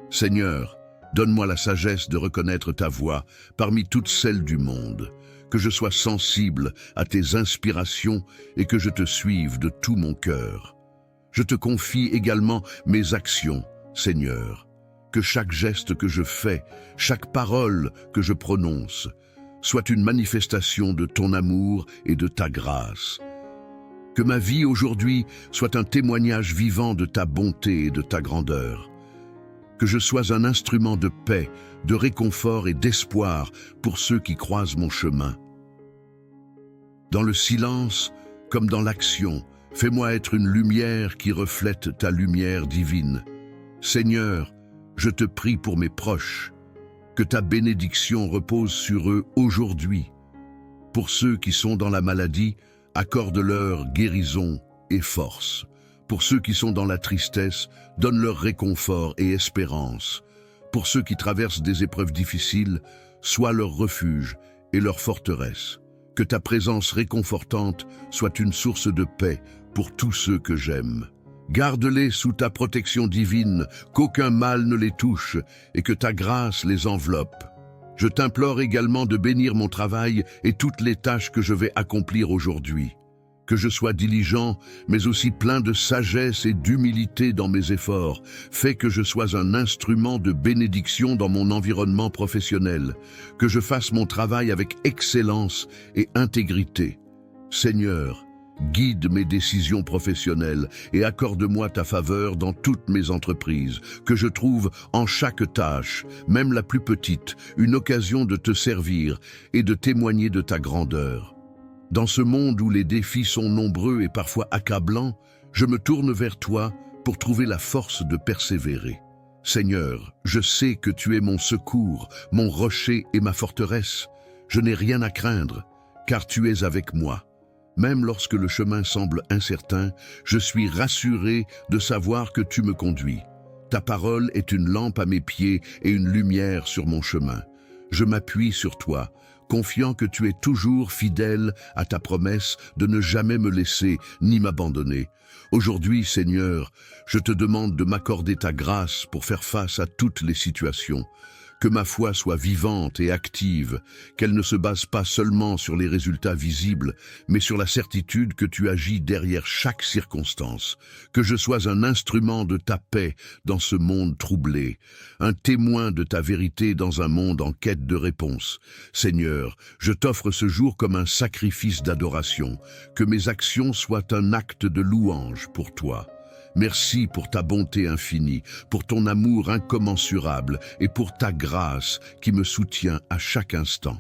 Seigneur, donne-moi la sagesse de reconnaître ta voix parmi toutes celles du monde, que je sois sensible à tes inspirations et que je te suive de tout mon cœur. Je te confie également mes actions, Seigneur. Que chaque geste que je fais, chaque parole que je prononce, soit une manifestation de ton amour et de ta grâce. Que ma vie aujourd'hui soit un témoignage vivant de ta bonté et de ta grandeur. Que je sois un instrument de paix, de réconfort et d'espoir pour ceux qui croisent mon chemin. Dans le silence, comme dans l'action, fais-moi être une lumière qui reflète ta lumière divine. Seigneur, je te prie pour mes proches, que ta bénédiction repose sur eux aujourd'hui. Pour ceux qui sont dans la maladie, accorde-leur guérison et force. Pour ceux qui sont dans la tristesse, donne-leur réconfort et espérance. Pour ceux qui traversent des épreuves difficiles, sois leur refuge et leur forteresse. Que ta présence réconfortante soit une source de paix pour tous ceux que j'aime. Garde-les sous ta protection divine, qu'aucun mal ne les touche et que ta grâce les enveloppe. Je t'implore également de bénir mon travail et toutes les tâches que je vais accomplir aujourd'hui. Que je sois diligent, mais aussi plein de sagesse et d'humilité dans mes efforts. Fais que je sois un instrument de bénédiction dans mon environnement professionnel. Que je fasse mon travail avec excellence et intégrité. Seigneur, guide mes décisions professionnelles et accorde-moi ta faveur dans toutes mes entreprises. Que je trouve en chaque tâche, même la plus petite, une occasion de te servir et de témoigner de ta grandeur. Dans ce monde où les défis sont nombreux et parfois accablants, je me tourne vers toi pour trouver la force de persévérer. Seigneur, je sais que tu es mon secours, mon rocher et ma forteresse. Je n'ai rien à craindre, car tu es avec moi. Même lorsque le chemin semble incertain, je suis rassuré de savoir que tu me conduis. Ta parole est une lampe à mes pieds et une lumière sur mon chemin. Je m'appuie sur toi, confiant que tu es toujours fidèle à ta promesse de ne jamais me laisser ni m'abandonner. Aujourd'hui, Seigneur, je te demande de m'accorder ta grâce pour faire face à toutes les situations. Que ma foi soit vivante et active, qu'elle ne se base pas seulement sur les résultats visibles, mais sur la certitude que tu agis derrière chaque circonstance. Que je sois un instrument de ta paix dans ce monde troublé, un témoin de ta vérité dans un monde en quête de réponse. Seigneur, je t'offre ce jour comme un sacrifice d'adoration, que mes actions soient un acte de louange pour toi. Merci pour ta bonté infinie, pour ton amour incommensurable et pour ta grâce qui me soutient à chaque instant.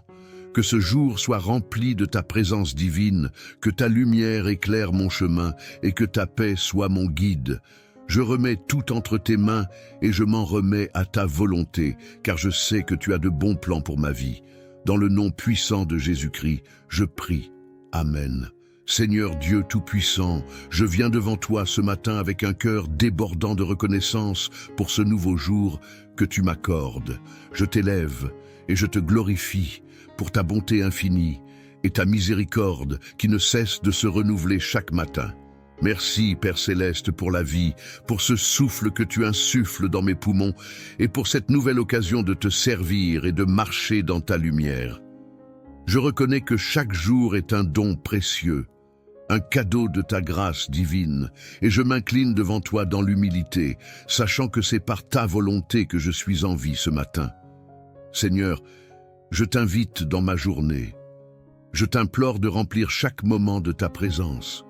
Que ce jour soit rempli de ta présence divine, que ta lumière éclaire mon chemin et que ta paix soit mon guide. Je remets tout entre tes mains et je m'en remets à ta volonté, car je sais que tu as de bons plans pour ma vie. Dans le nom puissant de Jésus-Christ, je prie. Amen. Seigneur Dieu Tout-Puissant, je viens devant toi ce matin avec un cœur débordant de reconnaissance pour ce nouveau jour que tu m'accordes. Je t'élève et je te glorifie pour ta bonté infinie et ta miséricorde qui ne cesse de se renouveler chaque matin. Merci, Père Céleste, pour la vie, pour ce souffle que tu insuffles dans mes poumons et pour cette nouvelle occasion de te servir et de marcher dans ta lumière. Je reconnais que chaque jour est un don précieux, un cadeau de ta grâce divine, et je m'incline devant toi dans l'humilité, sachant que c'est par ta volonté que je suis en vie ce matin. Seigneur, je t'invite dans ma journée. Je t'implore de remplir chaque moment de ta présence.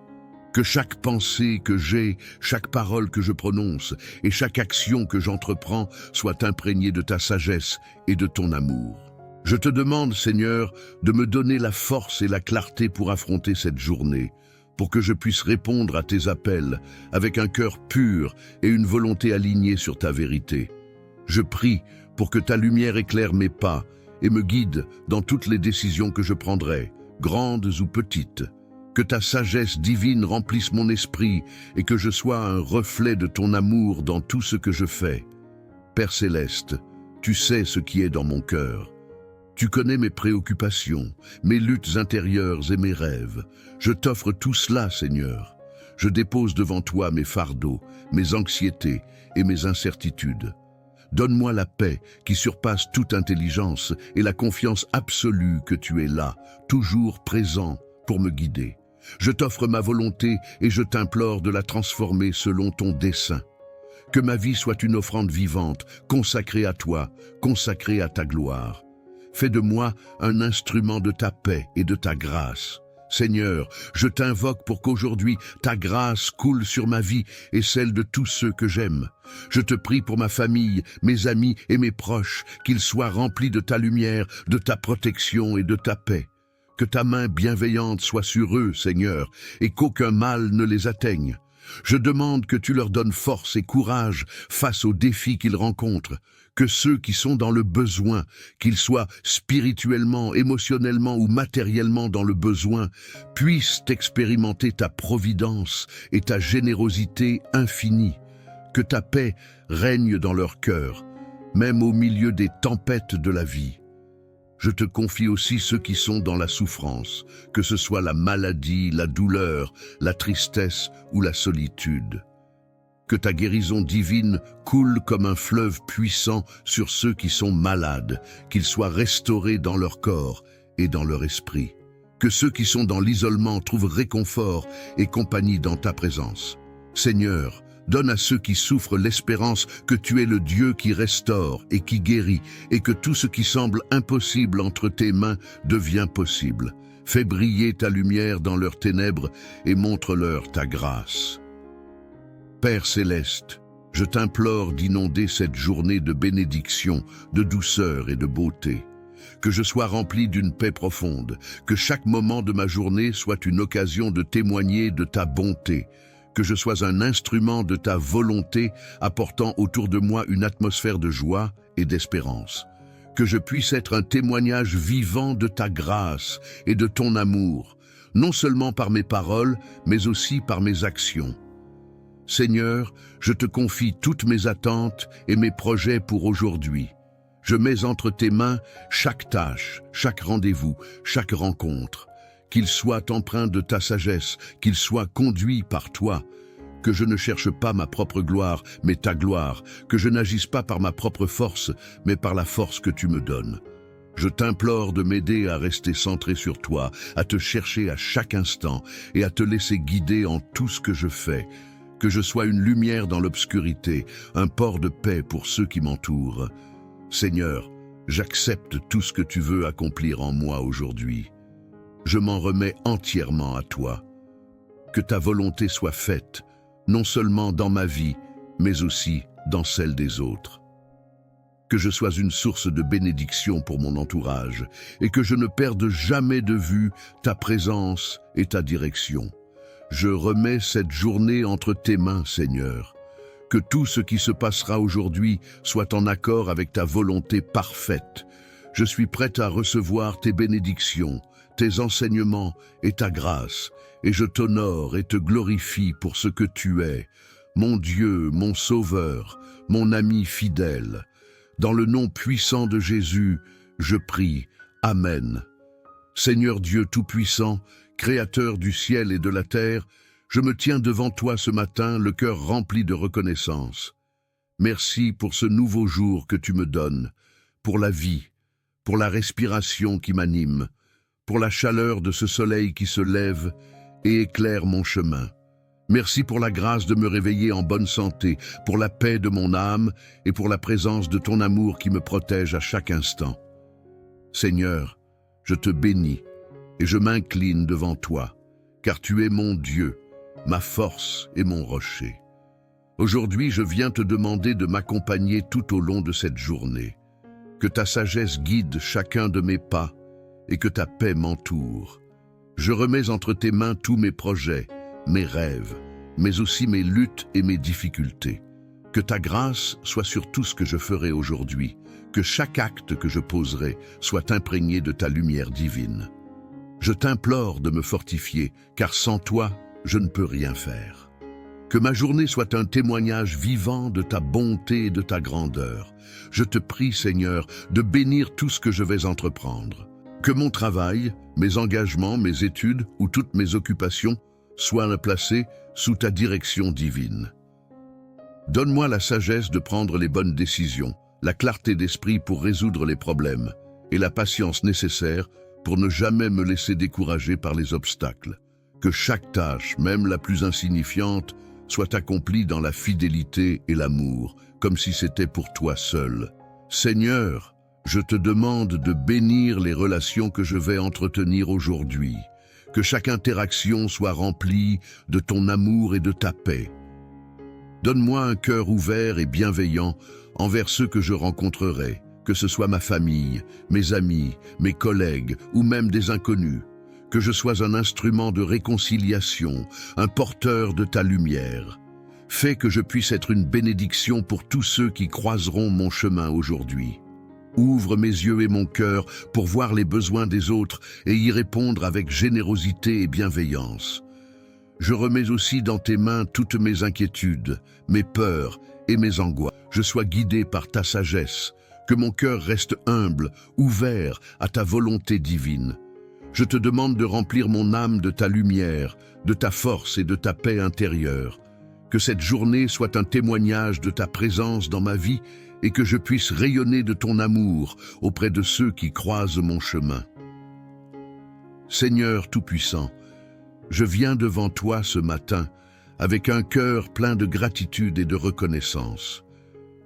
Que chaque pensée que j'ai, chaque parole que je prononce et chaque action que j'entreprends soit imprégnée de ta sagesse et de ton amour. Je te demande, Seigneur, de me donner la force et la clarté pour affronter cette journée, pour que je puisse répondre à tes appels avec un cœur pur et une volonté alignée sur ta vérité. Je prie pour que ta lumière éclaire mes pas et me guide dans toutes les décisions que je prendrai, grandes ou petites. Que ta sagesse divine remplisse mon esprit et que je sois un reflet de ton amour dans tout ce que je fais. Père Céleste, tu sais ce qui est dans mon cœur. Tu connais mes préoccupations, mes luttes intérieures et mes rêves. Je t'offre tout cela, Seigneur. Je dépose devant toi mes fardeaux, mes anxiétés et mes incertitudes. Donne-moi la paix qui surpasse toute intelligence et la confiance absolue que tu es là, toujours présent pour me guider. Je t'offre ma volonté et je t'implore de la transformer selon ton dessein. Que ma vie soit une offrande vivante, consacrée à toi, consacrée à ta gloire. Fais de moi un instrument de ta paix et de ta grâce. Seigneur, je t'invoque pour qu'aujourd'hui ta grâce coule sur ma vie et celle de tous ceux que j'aime. Je te prie pour ma famille, mes amis et mes proches, qu'ils soient remplis de ta lumière, de ta protection et de ta paix. Que ta main bienveillante soit sur eux, Seigneur, et qu'aucun mal ne les atteigne. Je demande que tu leur donnes force et courage face aux défis qu'ils rencontrent. Que ceux qui sont dans le besoin, qu'ils soient spirituellement, émotionnellement ou matériellement dans le besoin, puissent expérimenter ta providence et ta générosité infinie. Que ta paix règne dans leur cœur, même au milieu des tempêtes de la vie. Je te confie aussi ceux qui sont dans la souffrance, que ce soit la maladie, la douleur, la tristesse ou la solitude. Que ta guérison divine coule comme un fleuve puissant sur ceux qui sont malades, qu'ils soient restaurés dans leur corps et dans leur esprit. Que ceux qui sont dans l'isolement trouvent réconfort et compagnie dans ta présence. Seigneur, donne à ceux qui souffrent l'espérance que tu es le Dieu qui restaure et qui guérit, et que tout ce qui semble impossible entre tes mains devient possible. Fais briller ta lumière dans leurs ténèbres et montre-leur ta grâce. Père céleste, je t'implore d'inonder cette journée de bénédiction, de douceur et de beauté. Que je sois rempli d'une paix profonde, que chaque moment de ma journée soit une occasion de témoigner de ta bonté, que je sois un instrument de ta volonté apportant autour de moi une atmosphère de joie et d'espérance. Que je puisse être un témoignage vivant de ta grâce et de ton amour, non seulement par mes paroles, mais aussi par mes actions. Seigneur, je te confie toutes mes attentes et mes projets pour aujourd'hui. Je mets entre tes mains chaque tâche, chaque rendez-vous, chaque rencontre. Qu'il soit empreint de ta sagesse, qu'il soit conduit par toi. Que je ne cherche pas ma propre gloire, mais ta gloire. Que je n'agisse pas par ma propre force, mais par la force que tu me donnes. Je t'implore de m'aider à rester centré sur toi, à te chercher à chaque instant et à te laisser guider en tout ce que je fais. Que je sois une lumière dans l'obscurité, un port de paix pour ceux qui m'entourent. Seigneur, j'accepte tout ce que tu veux accomplir en moi aujourd'hui. Je m'en remets entièrement à toi. Que ta volonté soit faite, non seulement dans ma vie, mais aussi dans celle des autres. Que je sois une source de bénédiction pour mon entourage et que je ne perde jamais de vue ta présence et ta direction. Je remets cette journée entre tes mains, Seigneur. Que tout ce qui se passera aujourd'hui soit en accord avec ta volonté parfaite. Je suis prête à recevoir tes bénédictions, tes enseignements et ta grâce, et je t'honore et te glorifie pour ce que tu es, mon Dieu, mon Sauveur, mon ami fidèle. Dans le nom puissant de Jésus, je prie. Amen. Seigneur Dieu Tout-Puissant, Créateur du ciel et de la terre, je me tiens devant toi ce matin, le cœur rempli de reconnaissance. Merci pour ce nouveau jour que tu me donnes, pour la vie, pour la respiration qui m'anime, pour la chaleur de ce soleil qui se lève et éclaire mon chemin. Merci pour la grâce de me réveiller en bonne santé, pour la paix de mon âme et pour la présence de ton amour qui me protège à chaque instant. Seigneur, je te bénis et je m'incline devant toi, car tu es mon Dieu, ma force et mon rocher. Aujourd'hui, je viens te demander de m'accompagner tout au long de cette journée. Que ta sagesse guide chacun de mes pas et que ta paix m'entoure. Je remets entre tes mains tous mes projets, mes rêves, mais aussi mes luttes et mes difficultés. Que ta grâce soit sur tout ce que je ferai aujourd'hui, que chaque acte que je poserai soit imprégné de ta lumière divine. Je t'implore de me fortifier, car sans toi, je ne peux rien faire. Que ma journée soit un témoignage vivant de ta bonté et de ta grandeur. Je te prie, Seigneur, de bénir tout ce que je vais entreprendre. Que mon travail, mes engagements, mes études ou toutes mes occupations soient placés sous ta direction divine. Donne-moi la sagesse de prendre les bonnes décisions, la clarté d'esprit pour résoudre les problèmes et la patience nécessaire pour ne jamais me laisser décourager par les obstacles. Que chaque tâche, même la plus insignifiante, soit accomplie dans la fidélité et l'amour, comme si c'était pour toi seul. Seigneur, je te demande de bénir les relations que je vais entretenir aujourd'hui, que chaque interaction soit remplie de ton amour et de ta paix. Donne-moi un cœur ouvert et bienveillant envers ceux que je rencontrerai, que ce soit ma famille, mes amis, mes collègues ou même des inconnus. Que je sois un instrument de réconciliation, un porteur de ta lumière. Fais que je puisse être une bénédiction pour tous ceux qui croiseront mon chemin aujourd'hui. Ouvre mes yeux et mon cœur pour voir les besoins des autres et y répondre avec générosité et bienveillance. Je remets aussi dans tes mains toutes mes inquiétudes, mes peurs et mes angoisses. Je sois guidé par ta sagesse, que mon cœur reste humble, ouvert à ta volonté divine. Je te demande de remplir mon âme de ta lumière, de ta force et de ta paix intérieure. Que cette journée soit un témoignage de ta présence dans ma vie et que je puisse rayonner de ton amour auprès de ceux qui croisent mon chemin. Seigneur Tout-Puissant, je viens devant toi ce matin avec un cœur plein de gratitude et de reconnaissance.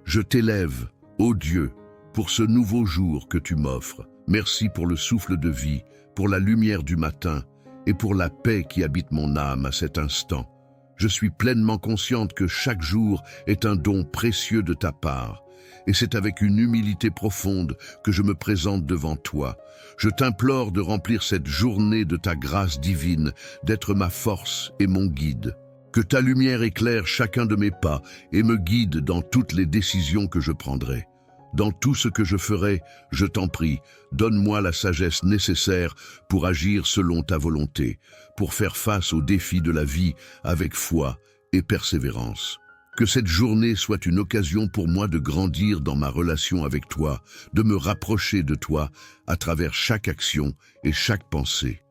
Je t'élève, ô Dieu, pour ce nouveau jour que tu m'offres. Merci pour le souffle de vie, pour la lumière du matin et pour la paix qui habite mon âme à cet instant. Je suis pleinement consciente que chaque jour est un don précieux de ta part, et c'est avec une humilité profonde que je me présente devant toi. Je t'implore de remplir cette journée de ta grâce divine, d'être ma force et mon guide. Que ta lumière éclaire chacun de mes pas et me guide dans toutes les décisions que je prendrai. Dans tout ce que je ferai, je t'en prie, donne-moi la sagesse nécessaire pour agir selon ta volonté, pour faire face aux défis de la vie avec foi et persévérance. Que cette journée soit une occasion pour moi de grandir dans ma relation avec toi, de me rapprocher de toi à travers chaque action et chaque pensée.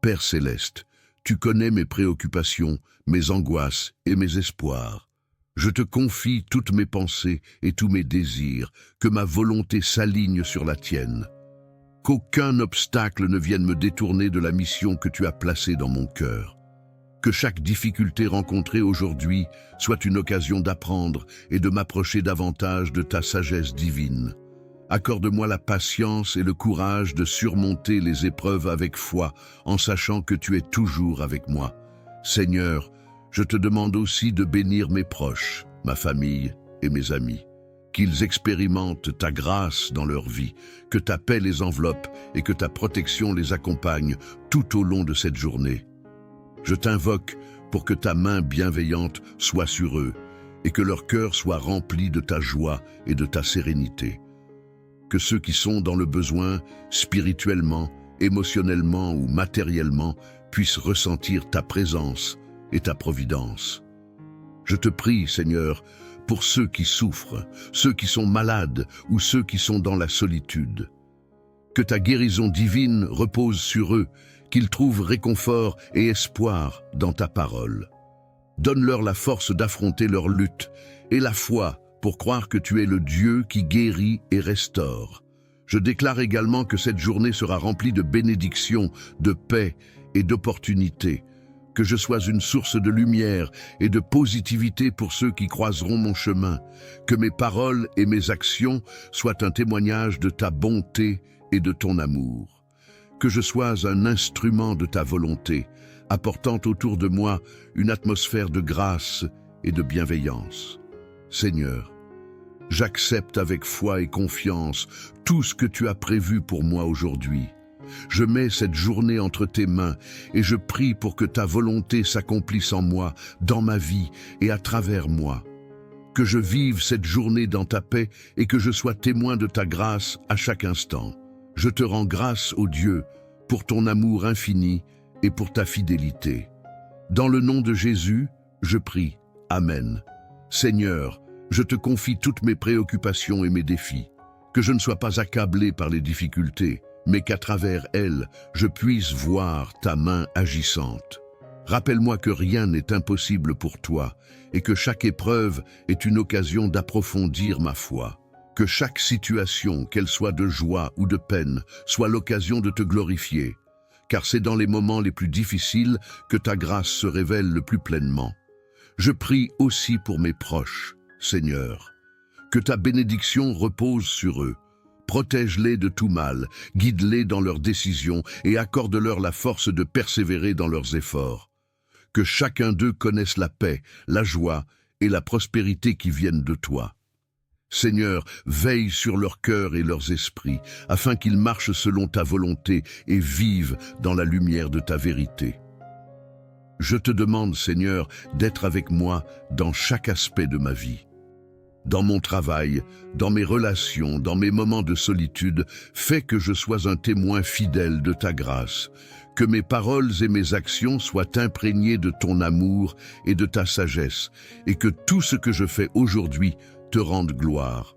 Père Céleste, tu connais mes préoccupations, mes angoisses et mes espoirs. Je te confie toutes mes pensées et tous mes désirs, que ma volonté s'aligne sur la tienne. Qu'aucun obstacle ne vienne me détourner de la mission que tu as placée dans mon cœur. Que chaque difficulté rencontrée aujourd'hui soit une occasion d'apprendre et de m'approcher davantage de ta sagesse divine. Accorde-moi la patience et le courage de surmonter les épreuves avec foi, en sachant que tu es toujours avec moi. Seigneur, je te demande aussi de bénir mes proches, ma famille et mes amis. Qu'ils expérimentent ta grâce dans leur vie, que ta paix les enveloppe et que ta protection les accompagne tout au long de cette journée. Je t'invoque pour que ta main bienveillante soit sur eux et que leur cœur soit rempli de ta joie et de ta sérénité. Que ceux qui sont dans le besoin, spirituellement, émotionnellement ou matériellement, puissent ressentir ta présence et ta providence. Je te prie, Seigneur, pour ceux qui souffrent, ceux qui sont malades ou ceux qui sont dans la solitude. Que ta guérison divine repose sur eux, qu'ils trouvent réconfort et espoir dans ta parole. Donne-leur la force d'affronter leur lutte et la foi pour croire que tu es le Dieu qui guérit et restaure. Je déclare également que cette journée sera remplie de bénédictions, de paix et d'opportunités. Que je sois une source de lumière et de positivité pour ceux qui croiseront mon chemin. Que mes paroles et mes actions soient un témoignage de ta bonté et de ton amour. Que je sois un instrument de ta volonté, apportant autour de moi une atmosphère de grâce et de bienveillance. Seigneur, j'accepte avec foi et confiance tout ce que tu as prévu pour moi aujourd'hui. Je mets cette journée entre tes mains et je prie pour que ta volonté s'accomplisse en moi, dans ma vie et à travers moi. Que je vive cette journée dans ta paix et que je sois témoin de ta grâce à chaque instant. Je te rends grâce, ô Dieu, pour ton amour infini et pour ta fidélité. Dans le nom de Jésus, je prie. Amen. Seigneur, je te confie toutes mes préoccupations et mes défis. Que je ne sois pas accablé par les difficultés, mais qu'à travers elles, je puisse voir ta main agissante. Rappelle-moi que rien n'est impossible pour toi et que chaque épreuve est une occasion d'approfondir ma foi. Que chaque situation, qu'elle soit de joie ou de peine, soit l'occasion de te glorifier. car c'est dans les moments les plus difficiles que ta grâce se révèle le plus pleinement. Je prie aussi pour mes proches, Seigneur. Que ta bénédiction repose sur eux. Protège-les de tout mal, guide-les dans leurs décisions et accorde-leur la force de persévérer dans leurs efforts. Que chacun d'eux connaisse la paix, la joie et la prospérité qui viennent de toi. Seigneur, veille sur leurs cœurs et leurs esprits, afin qu'ils marchent selon ta volonté et vivent dans la lumière de ta vérité. Je te demande, Seigneur, d'être avec moi dans chaque aspect de ma vie. Dans mon travail, dans mes relations, dans mes moments de solitude, fais que je sois un témoin fidèle de ta grâce, que mes paroles et mes actions soient imprégnées de ton amour et de ta sagesse, et que tout ce que je fais aujourd'hui te rende gloire.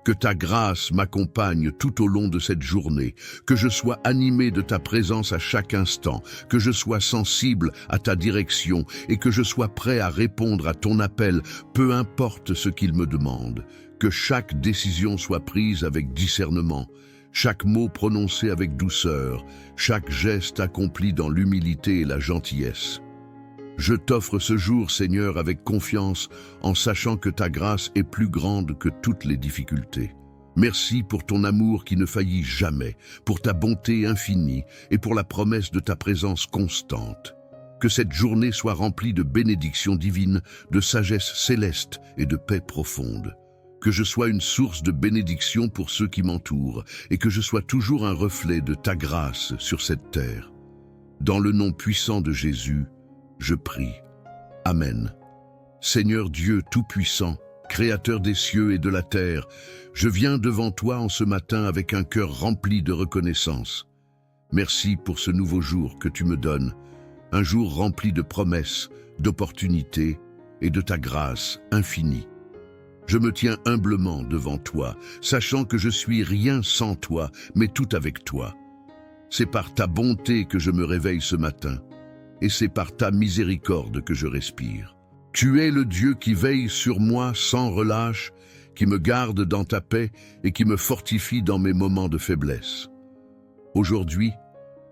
Que ta grâce m'accompagne tout au long de cette journée, que je sois animé de ta présence à chaque instant, que je sois sensible à ta direction et que je sois prêt à répondre à ton appel, peu importe ce qu'il me demande. Que chaque décision soit prise avec discernement, chaque mot prononcé avec douceur, chaque geste accompli dans l'humilité et la gentillesse. Je t'offre ce jour, Seigneur, avec confiance, en sachant que ta grâce est plus grande que toutes les difficultés. Merci pour ton amour qui ne faillit jamais, pour ta bonté infinie et pour la promesse de ta présence constante. Que cette journée soit remplie de bénédictions divines, de sagesse céleste et de paix profonde. Que je sois une source de bénédiction pour ceux qui m'entourent et que je sois toujours un reflet de ta grâce sur cette terre. Dans le nom puissant de Jésus, je prie. Amen. Seigneur Dieu Tout-Puissant, Créateur des cieux et de la terre, je viens devant toi en ce matin avec un cœur rempli de reconnaissance. Merci pour ce nouveau jour que tu me donnes, un jour rempli de promesses, d'opportunités et de ta grâce infinie. Je me tiens humblement devant toi, sachant que je suis rien sans toi, mais tout avec toi. C'est par ta bonté que je me réveille ce matin. Et c'est par ta miséricorde que je respire. Tu es le Dieu qui veille sur moi sans relâche, qui me garde dans ta paix et qui me fortifie dans mes moments de faiblesse. Aujourd'hui,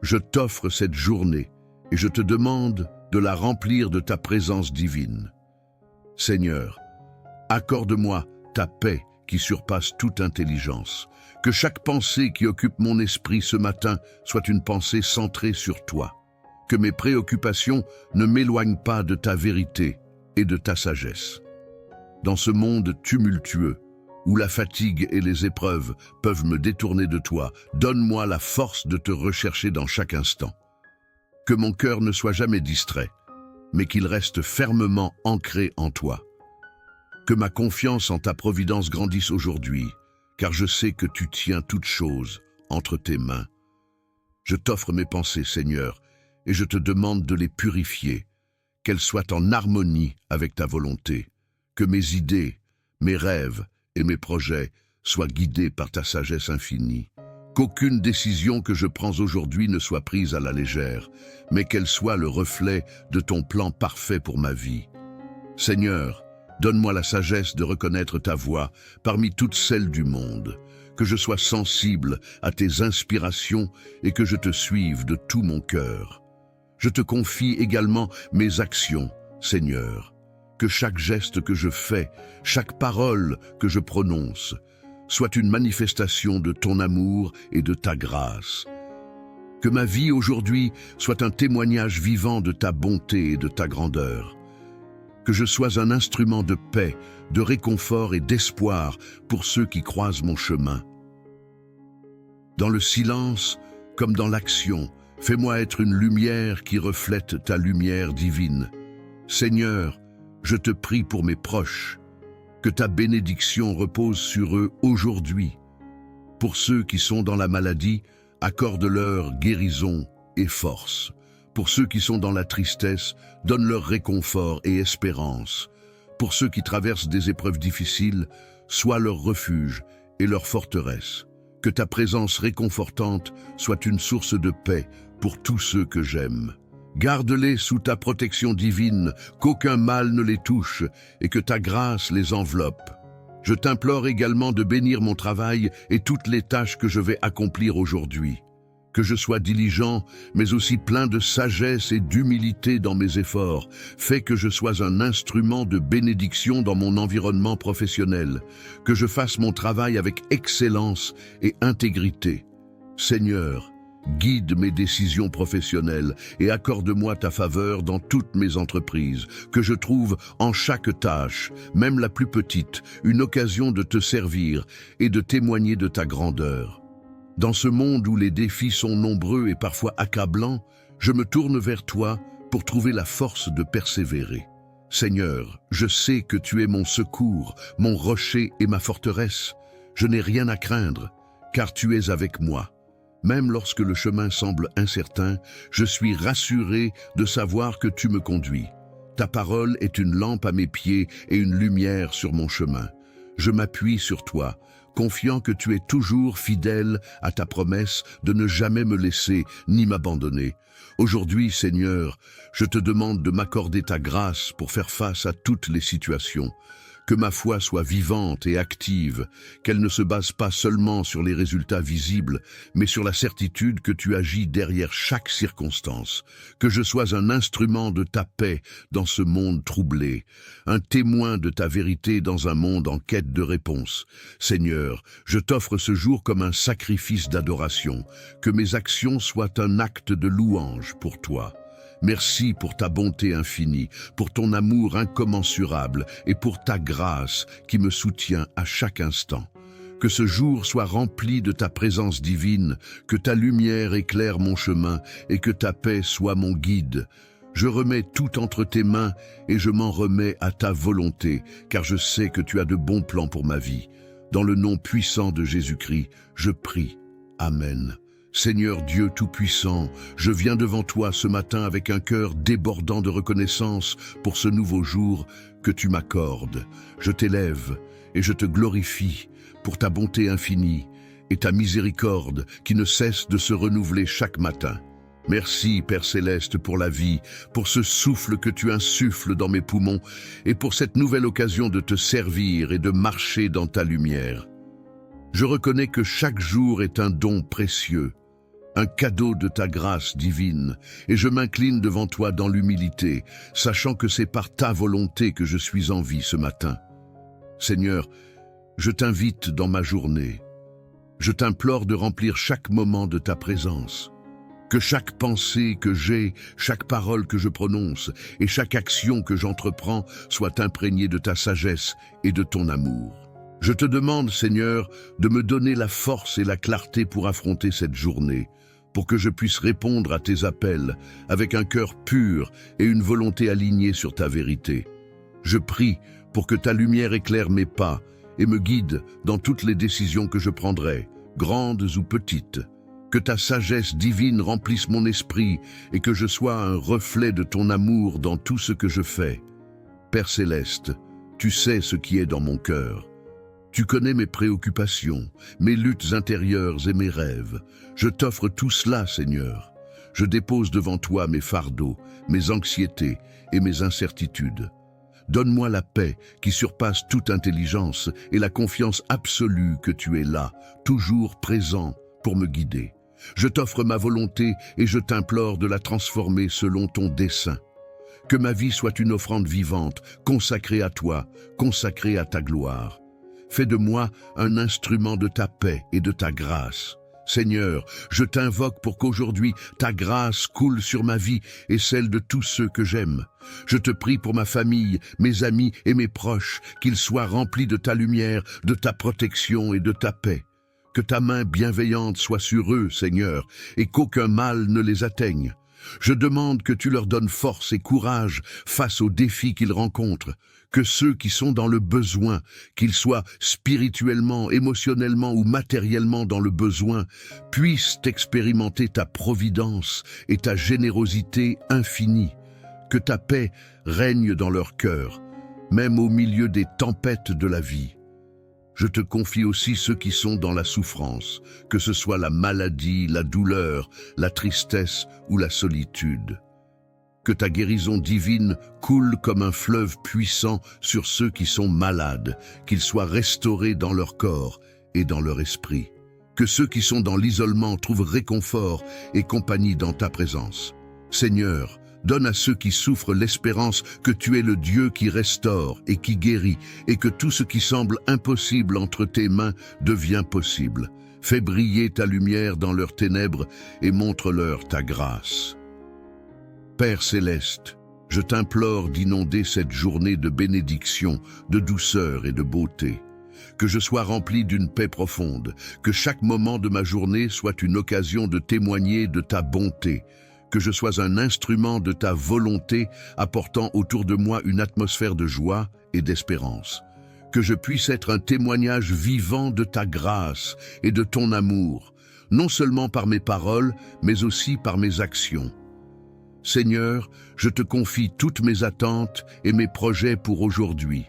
je t'offre cette journée et je te demande de la remplir de ta présence divine. Seigneur, accorde-moi ta paix qui surpasse toute intelligence. Que chaque pensée qui occupe mon esprit ce matin soit une pensée centrée sur toi. Que mes préoccupations ne m'éloignent pas de ta vérité et de ta sagesse. Dans ce monde tumultueux, où la fatigue et les épreuves peuvent me détourner de toi, donne-moi la force de te rechercher dans chaque instant. Que mon cœur ne soit jamais distrait, mais qu'il reste fermement ancré en toi. Que ma confiance en ta providence grandisse aujourd'hui, car je sais que tu tiens toutes choses entre tes mains. Je t'offre mes pensées, Seigneur, et je te demande de les purifier, qu'elles soient en harmonie avec ta volonté, que mes idées, mes rêves et mes projets soient guidés par ta sagesse infinie, qu'aucune décision que je prends aujourd'hui ne soit prise à la légère, mais qu'elle soit le reflet de ton plan parfait pour ma vie. Seigneur, donne-moi la sagesse de reconnaître ta voix parmi toutes celles du monde, que je sois sensible à tes inspirations et que je te suive de tout mon cœur. Je te confie également mes actions, Seigneur, que chaque geste que je fais, chaque parole que je prononce, soit une manifestation de ton amour et de ta grâce. Que ma vie aujourd'hui soit un témoignage vivant de ta bonté et de ta grandeur. Que je sois un instrument de paix, de réconfort et d'espoir pour ceux qui croisent mon chemin. Dans le silence comme dans l'action, fais-moi être une lumière qui reflète ta lumière divine. Seigneur, je te prie pour mes proches, que ta bénédiction repose sur eux aujourd'hui. Pour ceux qui sont dans la maladie, accorde-leur guérison et force. Pour ceux qui sont dans la tristesse, donne-leur réconfort et espérance. Pour ceux qui traversent des épreuves difficiles, sois leur refuge et leur forteresse. Que ta présence réconfortante soit une source de paix pour tous ceux que j'aime. Garde-les sous ta protection divine, qu'aucun mal ne les touche et que ta grâce les enveloppe. Je t'implore également de bénir mon travail et toutes les tâches que je vais accomplir aujourd'hui. que je sois diligent, mais aussi plein de sagesse et d'humilité dans mes efforts. Fais que je sois un instrument de bénédiction dans mon environnement professionnel, que je fasse mon travail avec excellence et intégrité. Seigneur, guide mes décisions professionnelles et accorde-moi ta faveur dans toutes mes entreprises, que je trouve en chaque tâche, même la plus petite, une occasion de te servir et de témoigner de ta grandeur. Dans ce monde où les défis sont nombreux et parfois accablants, je me tourne vers toi pour trouver la force de persévérer. Seigneur, je sais que tu es mon secours, mon rocher et ma forteresse. Je n'ai rien à craindre, car tu es avec moi. Même lorsque le chemin semble incertain, je suis rassuré de savoir que tu me conduis. Ta parole est une lampe à mes pieds et une lumière sur mon chemin. Je m'appuie sur toi, confiant que tu es toujours fidèle à ta promesse de ne jamais me laisser ni m'abandonner. Aujourd'hui, Seigneur, je te demande de m'accorder ta grâce pour faire face à toutes les situations. Que ma foi soit vivante et active, qu'elle ne se base pas seulement sur les résultats visibles, mais sur la certitude que tu agis derrière chaque circonstance. Que je sois un instrument de ta paix dans ce monde troublé, un témoin de ta vérité dans un monde en quête de réponse. Seigneur, je t'offre ce jour comme un sacrifice d'adoration, que mes actions soient un acte de louange pour toi. Merci pour ta bonté infinie, pour ton amour incommensurable et pour ta grâce qui me soutient à chaque instant. Que ce jour soit rempli de ta présence divine, que ta lumière éclaire mon chemin et que ta paix soit mon guide. Je remets tout entre tes mains et je m'en remets à ta volonté, car je sais que tu as de bons plans pour ma vie. Dans le nom puissant de Jésus-Christ, je prie. Amen. Seigneur Dieu Tout-Puissant, je viens devant toi ce matin avec un cœur débordant de reconnaissance pour ce nouveau jour que tu m'accordes. Je t'élève et je te glorifie pour ta bonté infinie et ta miséricorde qui ne cesse de se renouveler chaque matin. Merci, Père Céleste, pour la vie, pour ce souffle que tu insuffles dans mes poumons et pour cette nouvelle occasion de te servir et de marcher dans ta lumière. Je reconnais que chaque jour est un don précieux, un cadeau de ta grâce divine, et je m'incline devant toi dans l'humilité, sachant que c'est par ta volonté que je suis en vie ce matin. Seigneur, je t'invite dans ma journée. Je t'implore de remplir chaque moment de ta présence. Que chaque pensée que j'ai, chaque parole que je prononce et chaque action que j'entreprends soit imprégnée de ta sagesse et de ton amour. Je te demande, Seigneur, de me donner la force et la clarté pour affronter cette journée, pour que je puisse répondre à tes appels avec un cœur pur et une volonté alignée sur ta vérité. Je prie pour que ta lumière éclaire mes pas et me guide dans toutes les décisions que je prendrai, grandes ou petites. Que ta sagesse divine remplisse mon esprit et que je sois un reflet de ton amour dans tout ce que je fais. Père Céleste, tu sais ce qui est dans mon cœur. Tu connais mes préoccupations, mes luttes intérieures et mes rêves. Je t'offre tout cela, Seigneur. Je dépose devant toi mes fardeaux, mes anxiétés et mes incertitudes. Donne-moi la paix qui surpasse toute intelligence et la confiance absolue que tu es là, toujours présent pour me guider. Je t'offre ma volonté et je t'implore de la transformer selon ton dessein. Que ma vie soit une offrande vivante, consacrée à toi, consacrée à ta gloire. Fais de moi un instrument de ta paix et de ta grâce. Seigneur, je t'invoque pour qu'aujourd'hui ta grâce coule sur ma vie et celle de tous ceux que j'aime. Je te prie pour ma famille, mes amis et mes proches, qu'ils soient remplis de ta lumière, de ta protection et de ta paix. Que ta main bienveillante soit sur eux, Seigneur, et qu'aucun mal ne les atteigne. Je demande que tu leur donnes force et courage face aux défis qu'ils rencontrent. Que ceux qui sont dans le besoin, qu'ils soient spirituellement, émotionnellement ou matériellement dans le besoin, puissent expérimenter ta providence et ta générosité infinie. Que ta paix règne dans leur cœur, même au milieu des tempêtes de la vie. Je te confie aussi ceux qui sont dans la souffrance, que ce soit la maladie, la douleur, la tristesse ou la solitude. Que ta guérison divine coule comme un fleuve puissant sur ceux qui sont malades, qu'ils soient restaurés dans leur corps et dans leur esprit. Que ceux qui sont dans l'isolement trouvent réconfort et compagnie dans ta présence. Seigneur, donne à ceux qui souffrent l'espérance que tu es le Dieu qui restaure et qui guérit, et que tout ce qui semble impossible entre tes mains devient possible. Fais briller ta lumière dans leurs ténèbres et montre-leur ta grâce. Père céleste, je t'implore d'inonder cette journée de bénédiction, de douceur et de beauté. Que je sois rempli d'une paix profonde, que chaque moment de ma journée soit une occasion de témoigner de ta bonté, que je sois un instrument de ta volonté apportant autour de moi une atmosphère de joie et d'espérance, que je puisse être un témoignage vivant de ta grâce et de ton amour, non seulement par mes paroles, mais aussi par mes actions. Seigneur, je te confie toutes mes attentes et mes projets pour aujourd'hui.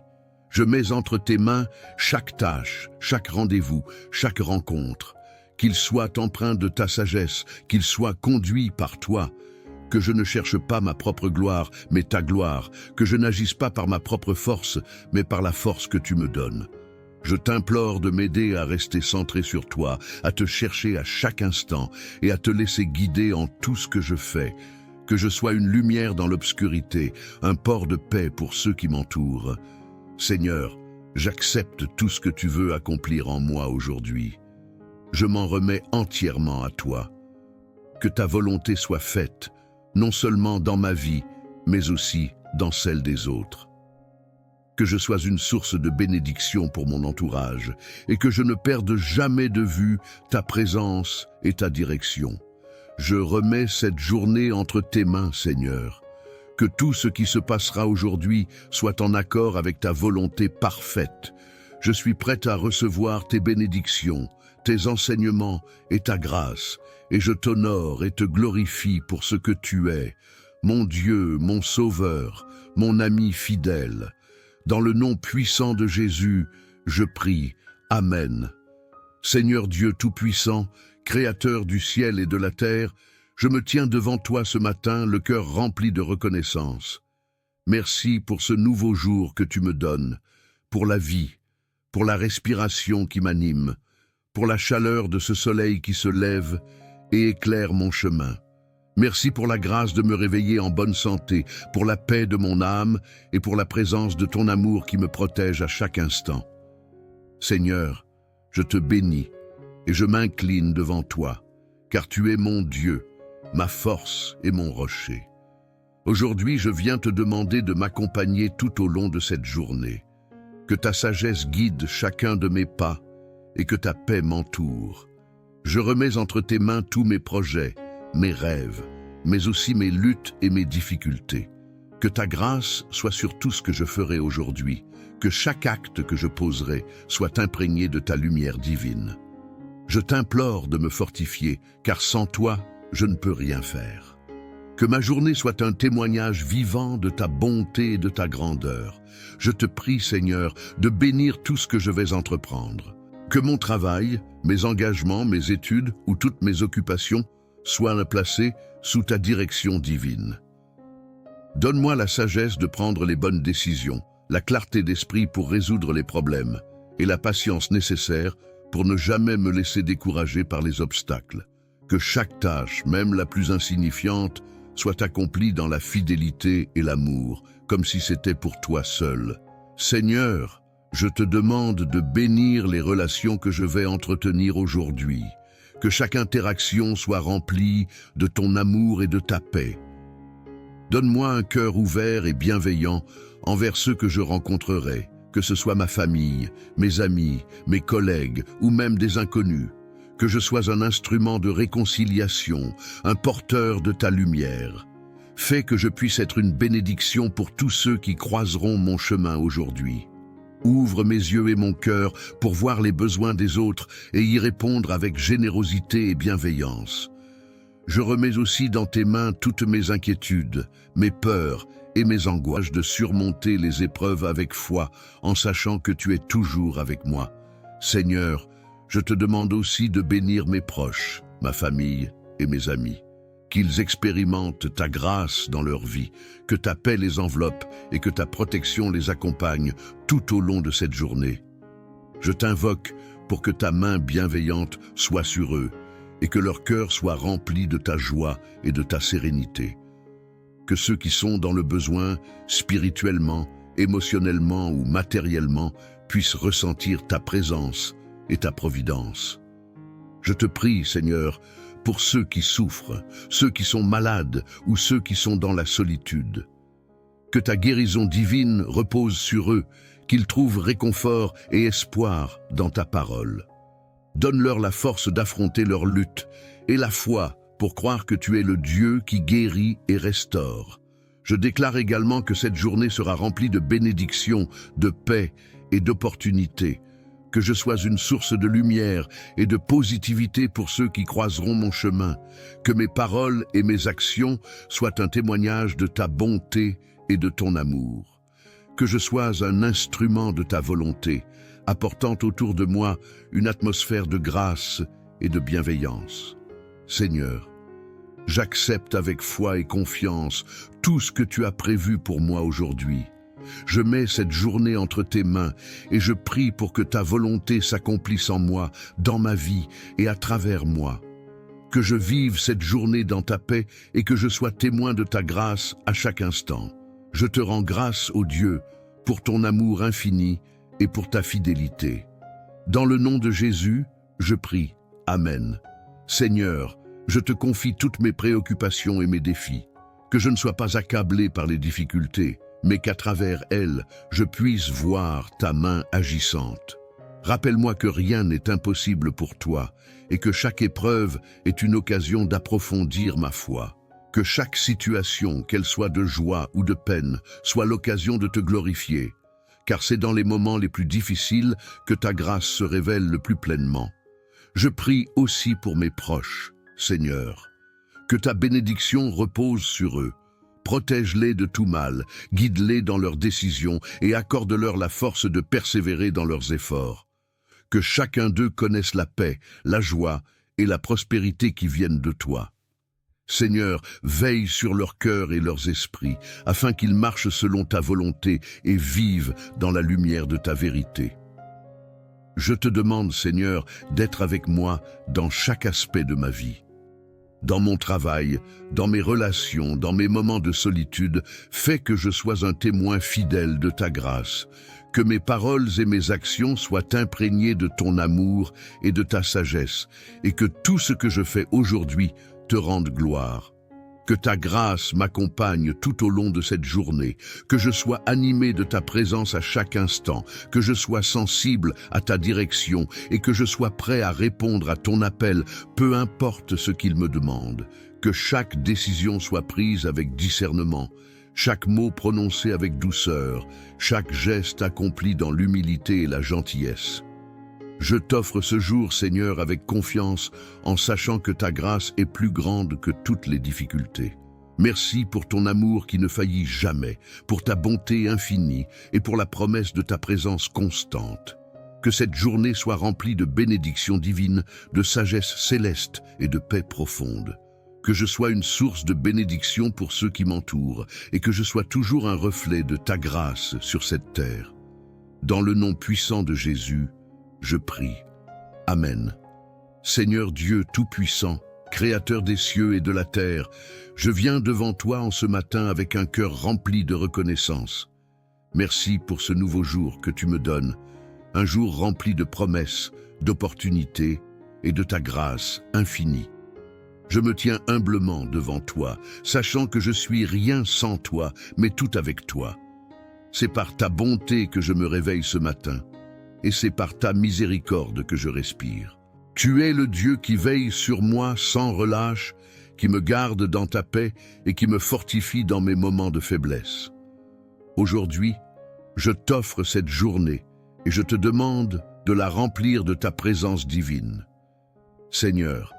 Je mets entre tes mains chaque tâche, chaque rendez-vous, chaque rencontre. Qu'il soit empreint de ta sagesse, qu'il soit conduit par toi. Que je ne cherche pas ma propre gloire, mais ta gloire. Que je n'agisse pas par ma propre force, mais par la force que tu me donnes. Je t'implore de m'aider à rester centré sur toi, à te chercher à chaque instant et à te laisser guider en tout ce que je fais. Que je sois une lumière dans l'obscurité, un port de paix pour ceux qui m'entourent. Seigneur, j'accepte tout ce que tu veux accomplir en moi aujourd'hui. Je m'en remets entièrement à toi. Que ta volonté soit faite, non seulement dans ma vie, mais aussi dans celle des autres. Que je sois une source de bénédiction pour mon entourage et que je ne perde jamais de vue ta présence et ta direction. Je remets cette journée entre tes mains, Seigneur. Que tout ce qui se passera aujourd'hui soit en accord avec ta volonté parfaite. Je suis prête à recevoir tes bénédictions, tes enseignements et ta grâce, et je t'honore et te glorifie pour ce que tu es, mon Dieu, mon Sauveur, mon ami fidèle. Dans le nom puissant de Jésus, je prie. Amen. Seigneur Dieu Tout-Puissant, Créateur du ciel et de la terre, je me tiens devant toi ce matin, le cœur rempli de reconnaissance. Merci pour ce nouveau jour que tu me donnes, pour la vie, pour la respiration qui m'anime, pour la chaleur de ce soleil qui se lève et éclaire mon chemin. Merci pour la grâce de me réveiller en bonne santé, pour la paix de mon âme et pour la présence de ton amour qui me protège à chaque instant. Seigneur, je te bénis et je m'incline devant toi, car tu es mon Dieu, ma force et mon rocher. Aujourd'hui, je viens te demander de m'accompagner tout au long de cette journée. Que ta sagesse guide chacun de mes pas et que ta paix m'entoure. Je remets entre tes mains tous mes projets, mes rêves, mais aussi mes luttes et mes difficultés. Que ta grâce soit sur tout ce que je ferai aujourd'hui, que chaque acte que je poserai soit imprégné de ta lumière divine. Je t'implore de me fortifier, car sans toi, je ne peux rien faire. Que ma journée soit un témoignage vivant de ta bonté et de ta grandeur. Je te prie, Seigneur, de bénir tout ce que je vais entreprendre. Que mon travail, mes engagements, mes études ou toutes mes occupations soient placés sous ta direction divine. Donne-moi la sagesse de prendre les bonnes décisions, la clarté d'esprit pour résoudre les problèmes et la patience nécessaire pour ne jamais me laisser décourager par les obstacles. Que chaque tâche, même la plus insignifiante, soit accomplie dans la fidélité et l'amour, comme si c'était pour toi seul. Seigneur, je te demande de bénir les relations que je vais entretenir aujourd'hui. Que chaque interaction soit remplie de ton amour et de ta paix. Donne-moi un cœur ouvert et bienveillant envers ceux que je rencontrerai, que ce soit ma famille, mes amis, mes collègues ou même des inconnus. Que je sois un instrument de réconciliation, un porteur de ta lumière. Fais que je puisse être une bénédiction pour tous ceux qui croiseront mon chemin aujourd'hui. Ouvre mes yeux et mon cœur pour voir les besoins des autres et y répondre avec générosité et bienveillance. Je remets aussi dans tes mains toutes mes inquiétudes, mes peurs et mes angoisses de surmonter les épreuves avec foi en sachant que tu es toujours avec moi. Seigneur, je te demande aussi de bénir mes proches, ma famille et mes amis. Qu'ils expérimentent ta grâce dans leur vie, que ta paix les enveloppe et que ta protection les accompagne tout au long de cette journée. Je t'invoque pour que ta main bienveillante soit sur eux et que leur cœur soit rempli de ta joie et de ta sérénité. Que ceux qui sont dans le besoin, spirituellement, émotionnellement ou matériellement, puissent ressentir ta présence et ta providence. Je te prie, Seigneur, pour ceux qui souffrent, ceux qui sont malades ou ceux qui sont dans la solitude. Que ta guérison divine repose sur eux, qu'ils trouvent réconfort et espoir dans ta parole. Donne-leur la force d'affronter leur lutte et la foi pour croire que tu es le Dieu qui guérit et restaure. Je déclare également que cette journée sera remplie de bénédictions, de paix et d'opportunités. Que je sois une source de lumière et de positivité pour ceux qui croiseront mon chemin. Que mes paroles et mes actions soient un témoignage de ta bonté et de ton amour. Que je sois un instrument de ta volonté, apportant autour de moi une atmosphère de grâce et de bienveillance. Seigneur, j'accepte avec foi et confiance tout ce que tu as prévu pour moi aujourd'hui. Je mets cette journée entre tes mains et je prie pour que ta volonté s'accomplisse en moi, dans ma vie et à travers moi. Que je vive cette journée dans ta paix et que je sois témoin de ta grâce à chaque instant. Je te rends grâce, ô Dieu, pour ton amour infini et pour ta fidélité. Dans le nom de Jésus, je prie. Amen. Seigneur, je te confie toutes mes préoccupations et mes défis. Que je ne sois pas accablé par les difficultés, mais qu'à travers elles, je puisse voir ta main agissante. Rappelle-moi que rien n'est impossible pour toi et que chaque épreuve est une occasion d'approfondir ma foi. Que chaque situation, qu'elle soit de joie ou de peine, soit l'occasion de te glorifier, car c'est dans les moments les plus difficiles que ta grâce se révèle le plus pleinement. Je prie aussi pour mes proches, Seigneur. Que ta bénédiction repose sur eux. Protège-les de tout mal, guide-les dans leurs décisions et accorde-leur la force de persévérer dans leurs efforts. Que chacun d'eux connaisse la paix, la joie et la prospérité qui viennent de toi. Seigneur, veille sur leur cœur et leurs esprits, afin qu'ils marchent selon ta volonté et vivent dans la lumière de ta vérité. Je te demande, Seigneur, d'être avec moi dans chaque aspect de ma vie. Dans mon travail, dans mes relations, dans mes moments de solitude, fais que je sois un témoin fidèle de ta grâce, que mes paroles et mes actions soient imprégnées de ton amour et de ta sagesse, et que tout ce que je fais aujourd'hui te rende gloire. Que ta grâce m'accompagne tout au long de cette journée, que je sois animé de ta présence à chaque instant, que je sois sensible à ta direction et que je sois prêt à répondre à ton appel, peu importe ce qu'il me demande. Que chaque décision soit prise avec discernement, chaque mot prononcé avec douceur, chaque geste accompli dans l'humilité et la gentillesse. Je t'offre ce jour, Seigneur, avec confiance, en sachant que ta grâce est plus grande que toutes les difficultés. Merci pour ton amour qui ne faillit jamais, pour ta bonté infinie et pour la promesse de ta présence constante. Que cette journée soit remplie de bénédictions divines, de sagesse céleste et de paix profonde. Que je sois une source de bénédiction pour ceux qui m'entourent et que je sois toujours un reflet de ta grâce sur cette terre. Dans le nom puissant de Jésus, je prie. Amen. Seigneur Dieu Tout-Puissant, Créateur des cieux et de la terre, je viens devant toi en ce matin avec un cœur rempli de reconnaissance. Merci pour ce nouveau jour que tu me donnes, un jour rempli de promesses, d'opportunités et de ta grâce infinie. Je me tiens humblement devant toi, sachant que je suis rien sans toi, mais tout avec toi. C'est par ta bonté que je me réveille ce matin. Et c'est par ta miséricorde que je respire. Tu es le Dieu qui veille sur moi sans relâche, qui me garde dans ta paix et qui me fortifie dans mes moments de faiblesse. Aujourd'hui, je t'offre cette journée et je te demande de la remplir de ta présence divine. Seigneur,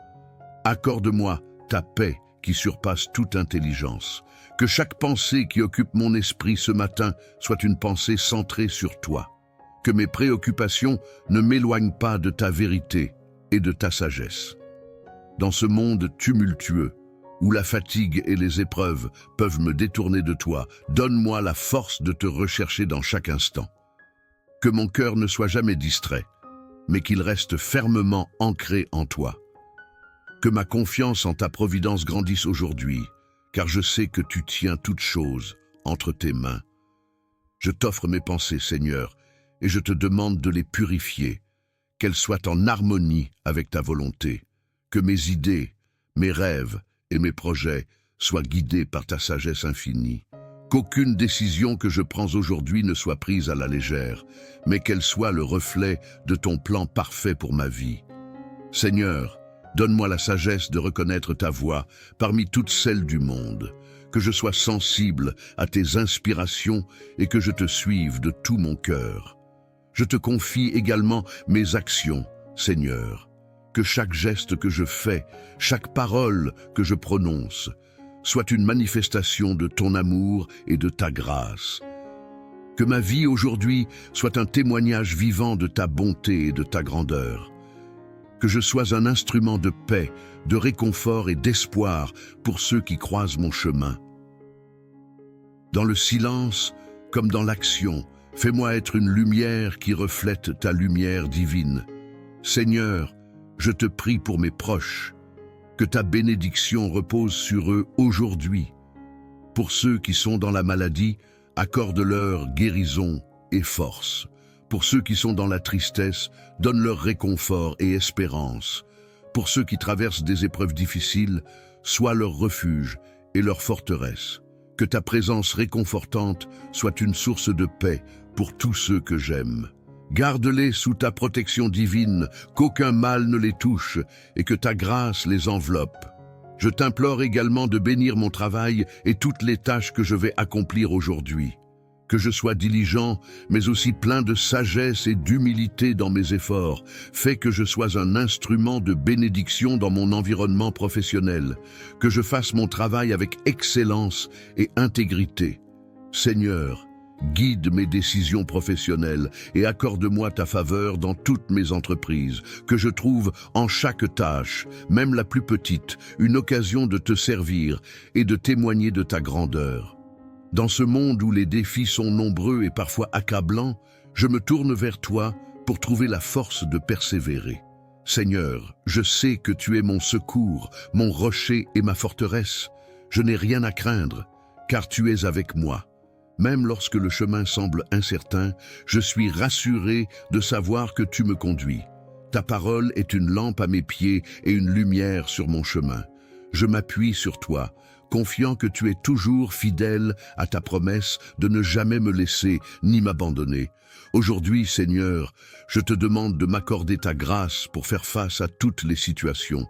accorde-moi ta paix qui surpasse toute intelligence. Que chaque pensée qui occupe mon esprit ce matin soit une pensée centrée sur toi. Que mes préoccupations ne m'éloignent pas de ta vérité et de ta sagesse. Dans ce monde tumultueux, où la fatigue et les épreuves peuvent me détourner de toi, donne-moi la force de te rechercher dans chaque instant. Que mon cœur ne soit jamais distrait, mais qu'il reste fermement ancré en toi. Que ma confiance en ta providence grandisse aujourd'hui, car je sais que tu tiens toutes choses entre tes mains. Je t'offre mes pensées, Seigneur, et je te demande de les purifier, qu'elles soient en harmonie avec ta volonté, que mes idées, mes rêves et mes projets soient guidés par ta sagesse infinie. Qu'aucune décision que je prends aujourd'hui ne soit prise à la légère, mais qu'elle soit le reflet de ton plan parfait pour ma vie. Seigneur, donne-moi la sagesse de reconnaître ta voix parmi toutes celles du monde, que je sois sensible à tes inspirations et que je te suive de tout mon cœur. Je te confie également mes actions, Seigneur, que chaque geste que je fais, chaque parole que je prononce, soit une manifestation de ton amour et de ta grâce. Que ma vie aujourd'hui soit un témoignage vivant de ta bonté et de ta grandeur. Que je sois un instrument de paix, de réconfort et d'espoir pour ceux qui croisent mon chemin. Dans le silence, comme dans l'action, fais-moi être une lumière qui reflète ta lumière divine. Seigneur, je te prie pour mes proches, que ta bénédiction repose sur eux aujourd'hui. Pour ceux qui sont dans la maladie, accorde-leur guérison et force. Pour ceux qui sont dans la tristesse, donne-leur réconfort et espérance. Pour ceux qui traversent des épreuves difficiles, sois leur refuge et leur forteresse. Que ta présence réconfortante soit une source de paix pour tous ceux que j'aime. Garde-les sous ta protection divine, qu'aucun mal ne les touche et que ta grâce les enveloppe. Je t'implore également de bénir mon travail et toutes les tâches que je vais accomplir aujourd'hui. Que je sois diligent, mais aussi plein de sagesse et d'humilité dans mes efforts. Fais que je sois un instrument de bénédiction dans mon environnement professionnel. Que je fasse mon travail avec excellence et intégrité. Seigneur, guide mes décisions professionnelles et accorde-moi ta faveur dans toutes mes entreprises, que je trouve en chaque tâche, même la plus petite, une occasion de te servir et de témoigner de ta grandeur. Dans ce monde où les défis sont nombreux et parfois accablants, je me tourne vers toi pour trouver la force de persévérer. Seigneur, je sais que tu es mon secours, mon rocher et ma forteresse. Je n'ai rien à craindre, car tu es avec moi. Même lorsque le chemin semble incertain, je suis rassuré de savoir que tu me conduis. Ta parole est une lampe à mes pieds et une lumière sur mon chemin. Je m'appuie sur toi, confiant que tu es toujours fidèle à ta promesse de ne jamais me laisser ni m'abandonner. Aujourd'hui, Seigneur, je te demande de m'accorder ta grâce pour faire face à toutes les situations.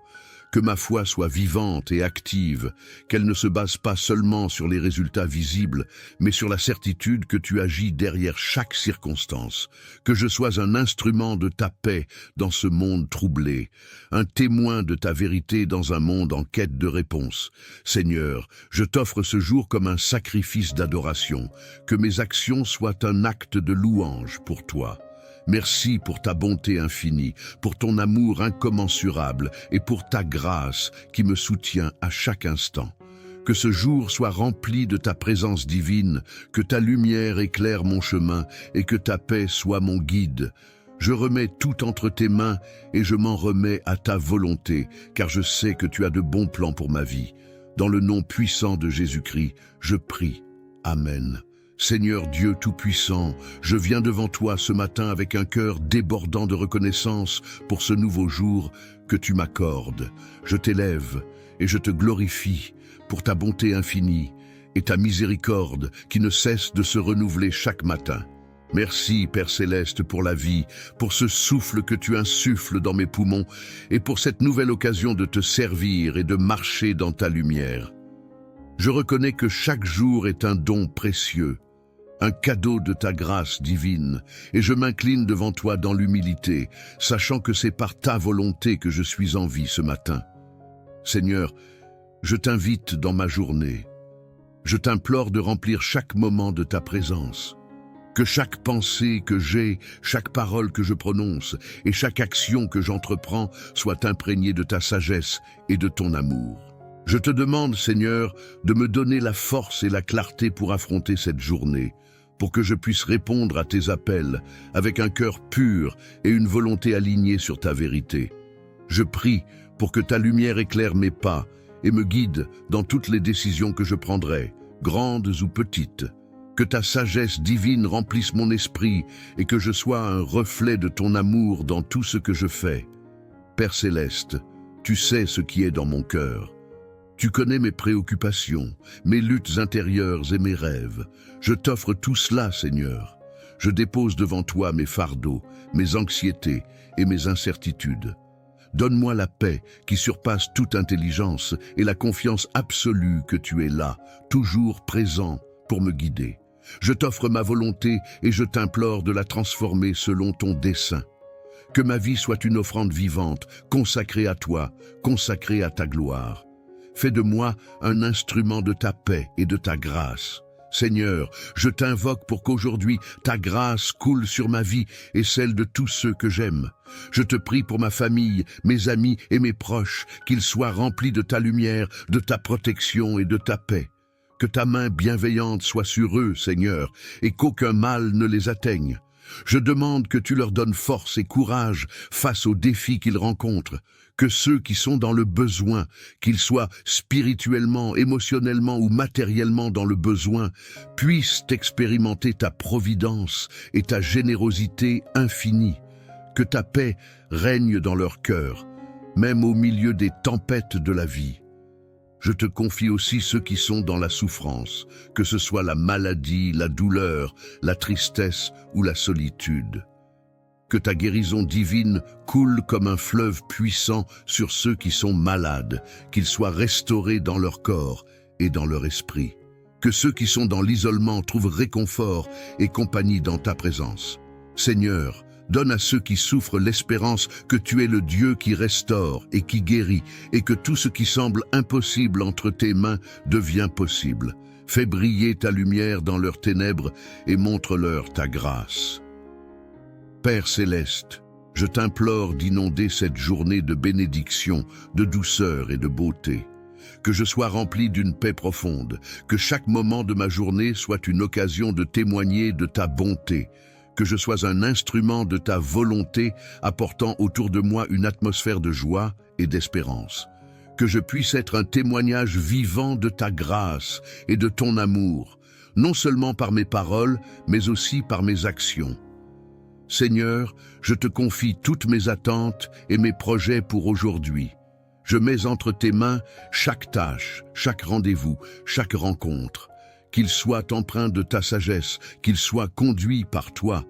Que ma foi soit vivante et active, qu'elle ne se base pas seulement sur les résultats visibles, mais sur la certitude que tu agis derrière chaque circonstance. Que je sois un instrument de ta paix dans ce monde troublé, un témoin de ta vérité dans un monde en quête de réponse. Seigneur, je t'offre ce jour comme un sacrifice d'adoration, que mes actions soient un acte de louange pour toi. Merci pour ta bonté infinie, pour ton amour incommensurable et pour ta grâce qui me soutient à chaque instant. Que ce jour soit rempli de ta présence divine, que ta lumière éclaire mon chemin et que ta paix soit mon guide. Je remets tout entre tes mains et je m'en remets à ta volonté, car je sais que tu as de bons plans pour ma vie. Dans le nom puissant de Jésus-Christ, je prie. Amen. Seigneur Dieu Tout-Puissant, je viens devant toi ce matin avec un cœur débordant de reconnaissance pour ce nouveau jour que tu m'accordes. Je t'élève et je te glorifie pour ta bonté infinie et ta miséricorde qui ne cesse de se renouveler chaque matin. Merci, Père Céleste, pour la vie, pour ce souffle que tu insuffles dans mes poumons et pour cette nouvelle occasion de te servir et de marcher dans ta lumière. Je reconnais que chaque jour est un don précieux, un cadeau de ta grâce divine, et je m'incline devant toi dans l'humilité, sachant que c'est par ta volonté que je suis en vie ce matin. Seigneur, je t'invite dans ma journée. Je t'implore de remplir chaque moment de ta présence. Que chaque pensée que j'ai, chaque parole que je prononce et chaque action que j'entreprends soit imprégnée de ta sagesse et de ton amour. Je te demande, Seigneur, de me donner la force et la clarté pour affronter cette journée. pour que je puisse répondre à tes appels avec un cœur pur et une volonté alignée sur ta vérité. Je prie pour que ta lumière éclaire mes pas et me guide dans toutes les décisions que je prendrai, grandes ou petites. Que ta sagesse divine remplisse mon esprit et que je sois un reflet de ton amour dans tout ce que je fais. Père céleste, tu sais ce qui est dans mon cœur. Tu connais mes préoccupations, mes luttes intérieures et mes rêves. Je t'offre tout cela, Seigneur. Je dépose devant toi mes fardeaux, mes anxiétés et mes incertitudes. Donne-moi la paix qui surpasse toute intelligence et la confiance absolue que tu es là, toujours présent pour me guider. Je t'offre ma volonté et je t'implore de la transformer selon ton dessein. Que ma vie soit une offrande vivante, consacrée à toi, consacrée à ta gloire. Fais de moi un instrument de ta paix et de ta grâce. Seigneur, je t'invoque pour qu'aujourd'hui ta grâce coule sur ma vie et celle de tous ceux que j'aime. Je te prie pour ma famille, mes amis et mes proches, qu'ils soient remplis de ta lumière, de ta protection et de ta paix. Que ta main bienveillante soit sur eux, Seigneur, et qu'aucun mal ne les atteigne. Je demande que tu leur donnes force et courage face aux défis qu'ils rencontrent. Que ceux qui sont dans le besoin, qu'ils soient spirituellement, émotionnellement ou matériellement dans le besoin, puissent expérimenter ta providence et ta générosité infinie. Que ta paix règne dans leur cœur, même au milieu des tempêtes de la vie. Je te confie aussi ceux qui sont dans la souffrance, que ce soit la maladie, la douleur, la tristesse ou la solitude. Que ta guérison divine coule comme un fleuve puissant sur ceux qui sont malades, qu'ils soient restaurés dans leur corps et dans leur esprit. Que ceux qui sont dans l'isolement trouvent réconfort et compagnie dans ta présence. Seigneur, donne à ceux qui souffrent l'espérance que tu es le Dieu qui restaure et qui guérit, et que tout ce qui semble impossible entre tes mains devient possible. Fais briller ta lumière dans leurs ténèbres et montre-leur ta grâce. Père céleste, je t'implore d'inonder cette journée de bénédiction, de douceur et de beauté. Que je sois rempli d'une paix profonde, que chaque moment de ma journée soit une occasion de témoigner de ta bonté, que je sois un instrument de ta volonté apportant autour de moi une atmosphère de joie et d'espérance. Que je puisse être un témoignage vivant de ta grâce et de ton amour, non seulement par mes paroles, mais aussi par mes actions. Seigneur, je te confie toutes mes attentes et mes projets pour aujourd'hui. Je mets entre tes mains chaque tâche, chaque rendez-vous, chaque rencontre. Qu'il soit empreint de ta sagesse, qu'il soit conduit par toi.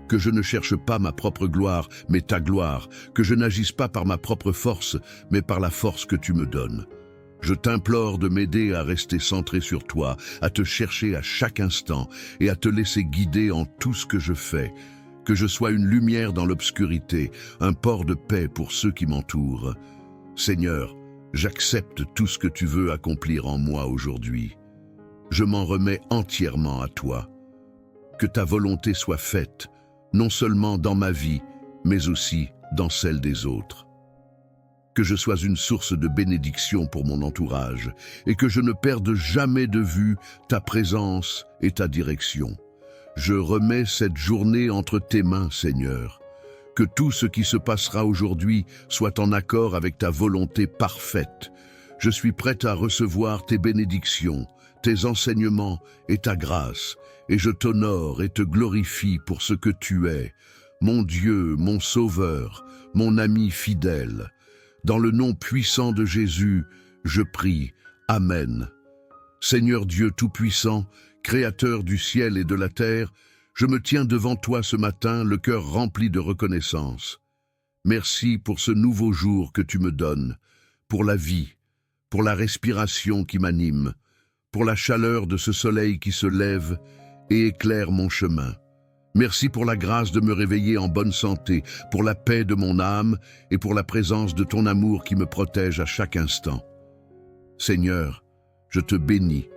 Que je ne cherche pas ma propre gloire, mais ta gloire. Que je n'agisse pas par ma propre force, mais par la force que tu me donnes. Je t'implore de m'aider à rester centré sur toi, à te chercher à chaque instant et à te laisser guider en tout ce que je fais. Que je sois une lumière dans l'obscurité, un port de paix pour ceux qui m'entourent. Seigneur, j'accepte tout ce que tu veux accomplir en moi aujourd'hui. Je m'en remets entièrement à toi. Que ta volonté soit faite, non seulement dans ma vie, mais aussi dans celle des autres. Que je sois une source de bénédiction pour mon entourage et que je ne perde jamais de vue ta présence et ta direction. Je remets cette journée entre tes mains, Seigneur. Que tout ce qui se passera aujourd'hui soit en accord avec ta volonté parfaite. Je suis prête à recevoir tes bénédictions, tes enseignements et ta grâce, et je t'honore et te glorifie pour ce que tu es, mon Dieu, mon Sauveur, mon ami fidèle. Dans le nom puissant de Jésus, je prie. Amen. Seigneur Dieu Tout-Puissant, Créateur du ciel et de la terre, je me tiens devant toi ce matin, le cœur rempli de reconnaissance. Merci pour ce nouveau jour que tu me donnes, pour la vie, pour la respiration qui m'anime, pour la chaleur de ce soleil qui se lève et éclaire mon chemin. Merci pour la grâce de me réveiller en bonne santé, pour la paix de mon âme et pour la présence de ton amour qui me protège à chaque instant. Seigneur, je te bénis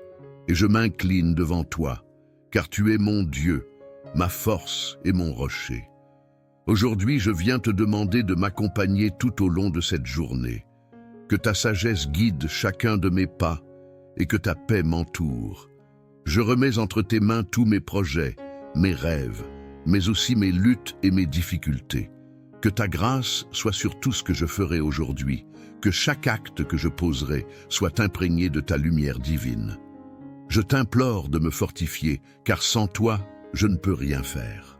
et je m'incline devant toi, car tu es mon Dieu, ma force et mon rocher. Aujourd'hui, je viens te demander de m'accompagner tout au long de cette journée. Que ta sagesse guide chacun de mes pas et que ta paix m'entoure. Je remets entre tes mains tous mes projets, mes rêves, mais aussi mes luttes et mes difficultés. Que ta grâce soit sur tout ce que je ferai aujourd'hui, que chaque acte que je poserai soit imprégné de ta lumière divine. Je t'implore de me fortifier, car sans toi, je ne peux rien faire.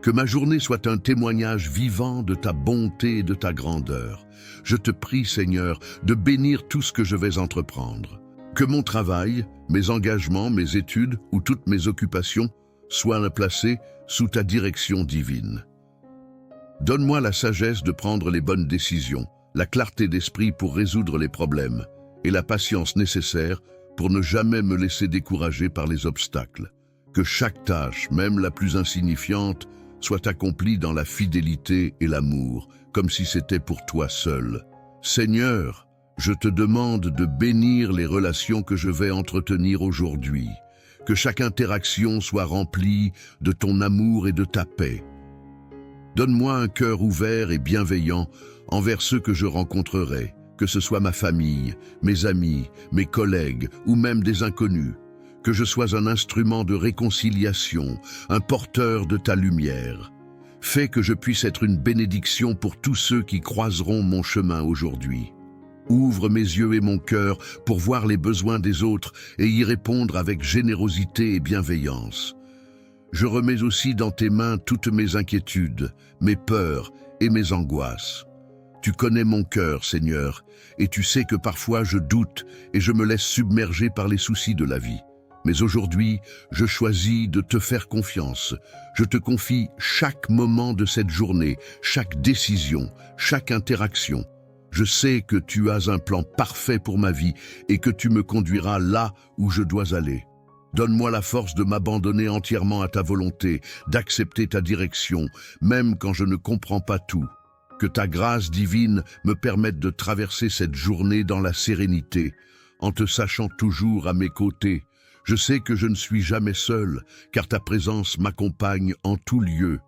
Que ma journée soit un témoignage vivant de ta bonté et de ta grandeur. Je te prie, Seigneur, de bénir tout ce que je vais entreprendre. Que mon travail, mes engagements, mes études ou toutes mes occupations soient placés sous ta direction divine. Donne-moi la sagesse de prendre les bonnes décisions, la clarté d'esprit pour résoudre les problèmes et la patience nécessaire pour ne jamais me laisser décourager par les obstacles. Que chaque tâche, même la plus insignifiante, soit accomplie dans la fidélité et l'amour, comme si c'était pour toi seul. Seigneur, je te demande de bénir les relations que je vais entretenir aujourd'hui. Que chaque interaction soit remplie de ton amour et de ta paix. Donne-moi un cœur ouvert et bienveillant envers ceux que je rencontrerai, que ce soit ma famille, mes amis, mes collègues ou même des inconnus. Que je sois un instrument de réconciliation, un porteur de ta lumière. Fais que je puisse être une bénédiction pour tous ceux qui croiseront mon chemin aujourd'hui. Ouvre mes yeux et mon cœur pour voir les besoins des autres et y répondre avec générosité et bienveillance. Je remets aussi dans tes mains toutes mes inquiétudes, mes peurs et mes angoisses. Tu connais mon cœur, Seigneur, et tu sais que parfois je doute et je me laisse submerger par les soucis de la vie. Mais aujourd'hui, je choisis de te faire confiance. Je te confie chaque moment de cette journée, chaque décision, chaque interaction. Je sais que tu as un plan parfait pour ma vie et que tu me conduiras là où je dois aller. Donne-moi la force de m'abandonner entièrement à ta volonté, d'accepter ta direction, même quand je ne comprends pas tout. Que ta grâce divine me permette de traverser cette journée dans la sérénité, en te sachant toujours à mes côtés. Je sais que je ne suis jamais seul, car ta présence m'accompagne en tout lieu.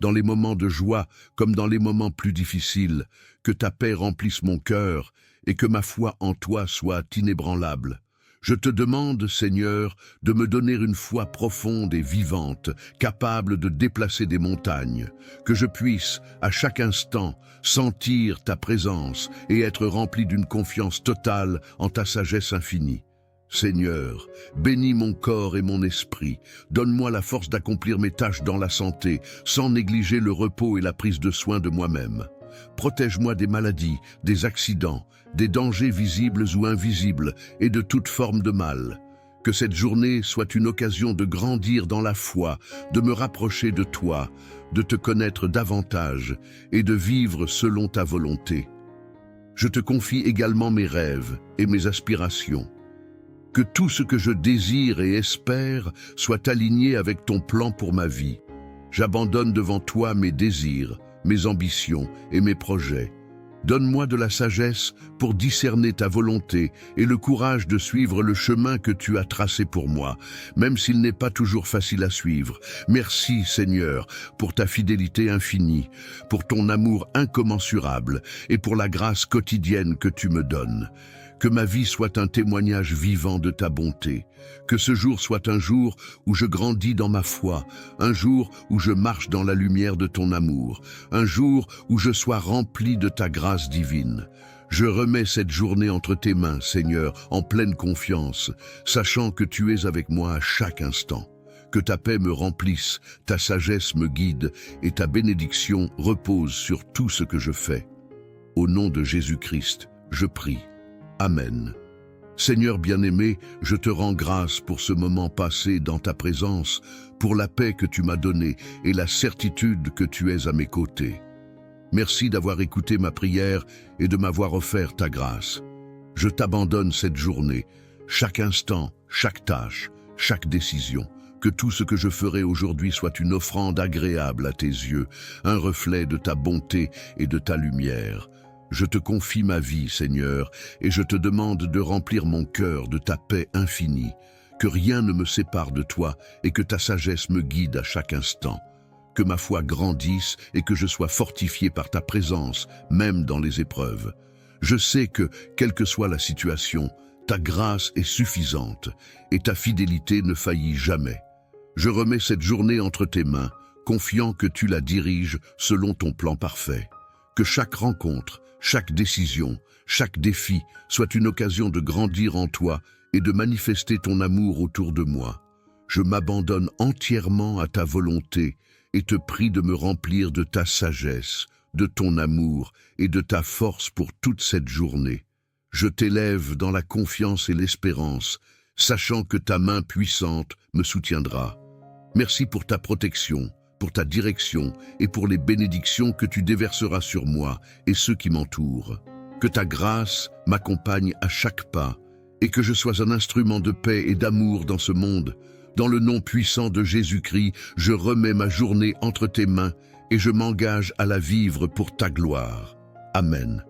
Dans les moments de joie comme dans les moments plus difficiles, que ta paix remplisse mon cœur et que ma foi en toi soit inébranlable. Je te demande, Seigneur, de me donner une foi profonde et vivante, capable de déplacer des montagnes, que je puisse, à chaque instant, sentir ta présence et être rempli d'une confiance totale en ta sagesse infinie. Seigneur, bénis mon corps et mon esprit, donne-moi la force d'accomplir mes tâches dans la santé, sans négliger le repos et la prise de soin de moi-même. Protège-moi des maladies, des accidents, des dangers visibles ou invisibles et de toute forme de mal. Que cette journée soit une occasion de grandir dans la foi, de me rapprocher de toi, de te connaître davantage et de vivre selon ta volonté. Je te confie également mes rêves et mes aspirations. Que tout ce que je désire et espère soit aligné avec ton plan pour ma vie. J'abandonne devant toi mes désirs, mes ambitions et mes projets. Donne-moi de la sagesse pour discerner ta volonté et le courage de suivre le chemin que tu as tracé pour moi, même s'il n'est pas toujours facile à suivre. Merci, Seigneur, pour ta fidélité infinie, pour ton amour incommensurable et pour la grâce quotidienne que tu me donnes. Que ma vie soit un témoignage vivant de ta bonté. Que ce jour soit un jour où je grandis dans ma foi, un jour où je marche dans la lumière de ton amour, un jour où je sois rempli de ta grâce divine. Je remets cette journée entre tes mains, Seigneur, en pleine confiance, sachant que tu es avec moi à chaque instant. Que ta paix me remplisse, ta sagesse me guide et ta bénédiction repose sur tout ce que je fais. Au nom de Jésus-Christ, je prie. Amen. Seigneur bien-aimé, je te rends grâce pour ce moment passé dans ta présence, pour la paix que tu m'as donnée et la certitude que tu es à mes côtés. Merci d'avoir écouté ma prière et de m'avoir offert ta grâce. Je t'abandonne cette journée, chaque instant, chaque tâche, chaque décision. Que tout ce que je ferai aujourd'hui soit une offrande agréable à tes yeux, un reflet de ta bonté et de ta lumière. Je te confie ma vie, Seigneur, et je te demande de remplir mon cœur de ta paix infinie. Que rien ne me sépare de toi et que ta sagesse me guide à chaque instant. Que ma foi grandisse et que je sois fortifié par ta présence, même dans les épreuves. Je sais que, quelle que soit la situation, ta grâce est suffisante et ta fidélité ne faillit jamais. Je remets cette journée entre tes mains, confiant que tu la diriges selon ton plan parfait. Que chaque rencontre, chaque décision, chaque défi soit une occasion de grandir en toi et de manifester ton amour autour de moi. Je m'abandonne entièrement à ta volonté et te prie de me remplir de ta sagesse, de ton amour et de ta force pour toute cette journée. Je t'élève dans la confiance et l'espérance, sachant que ta main puissante me soutiendra. Merci pour ta protection, pour ta direction et pour les bénédictions que tu déverseras sur moi et ceux qui m'entourent. Que ta grâce m'accompagne à chaque pas et que je sois un instrument de paix et d'amour dans ce monde. Dans le nom puissant de Jésus-Christ, je remets ma journée entre tes mains et je m'engage à la vivre pour ta gloire. Amen.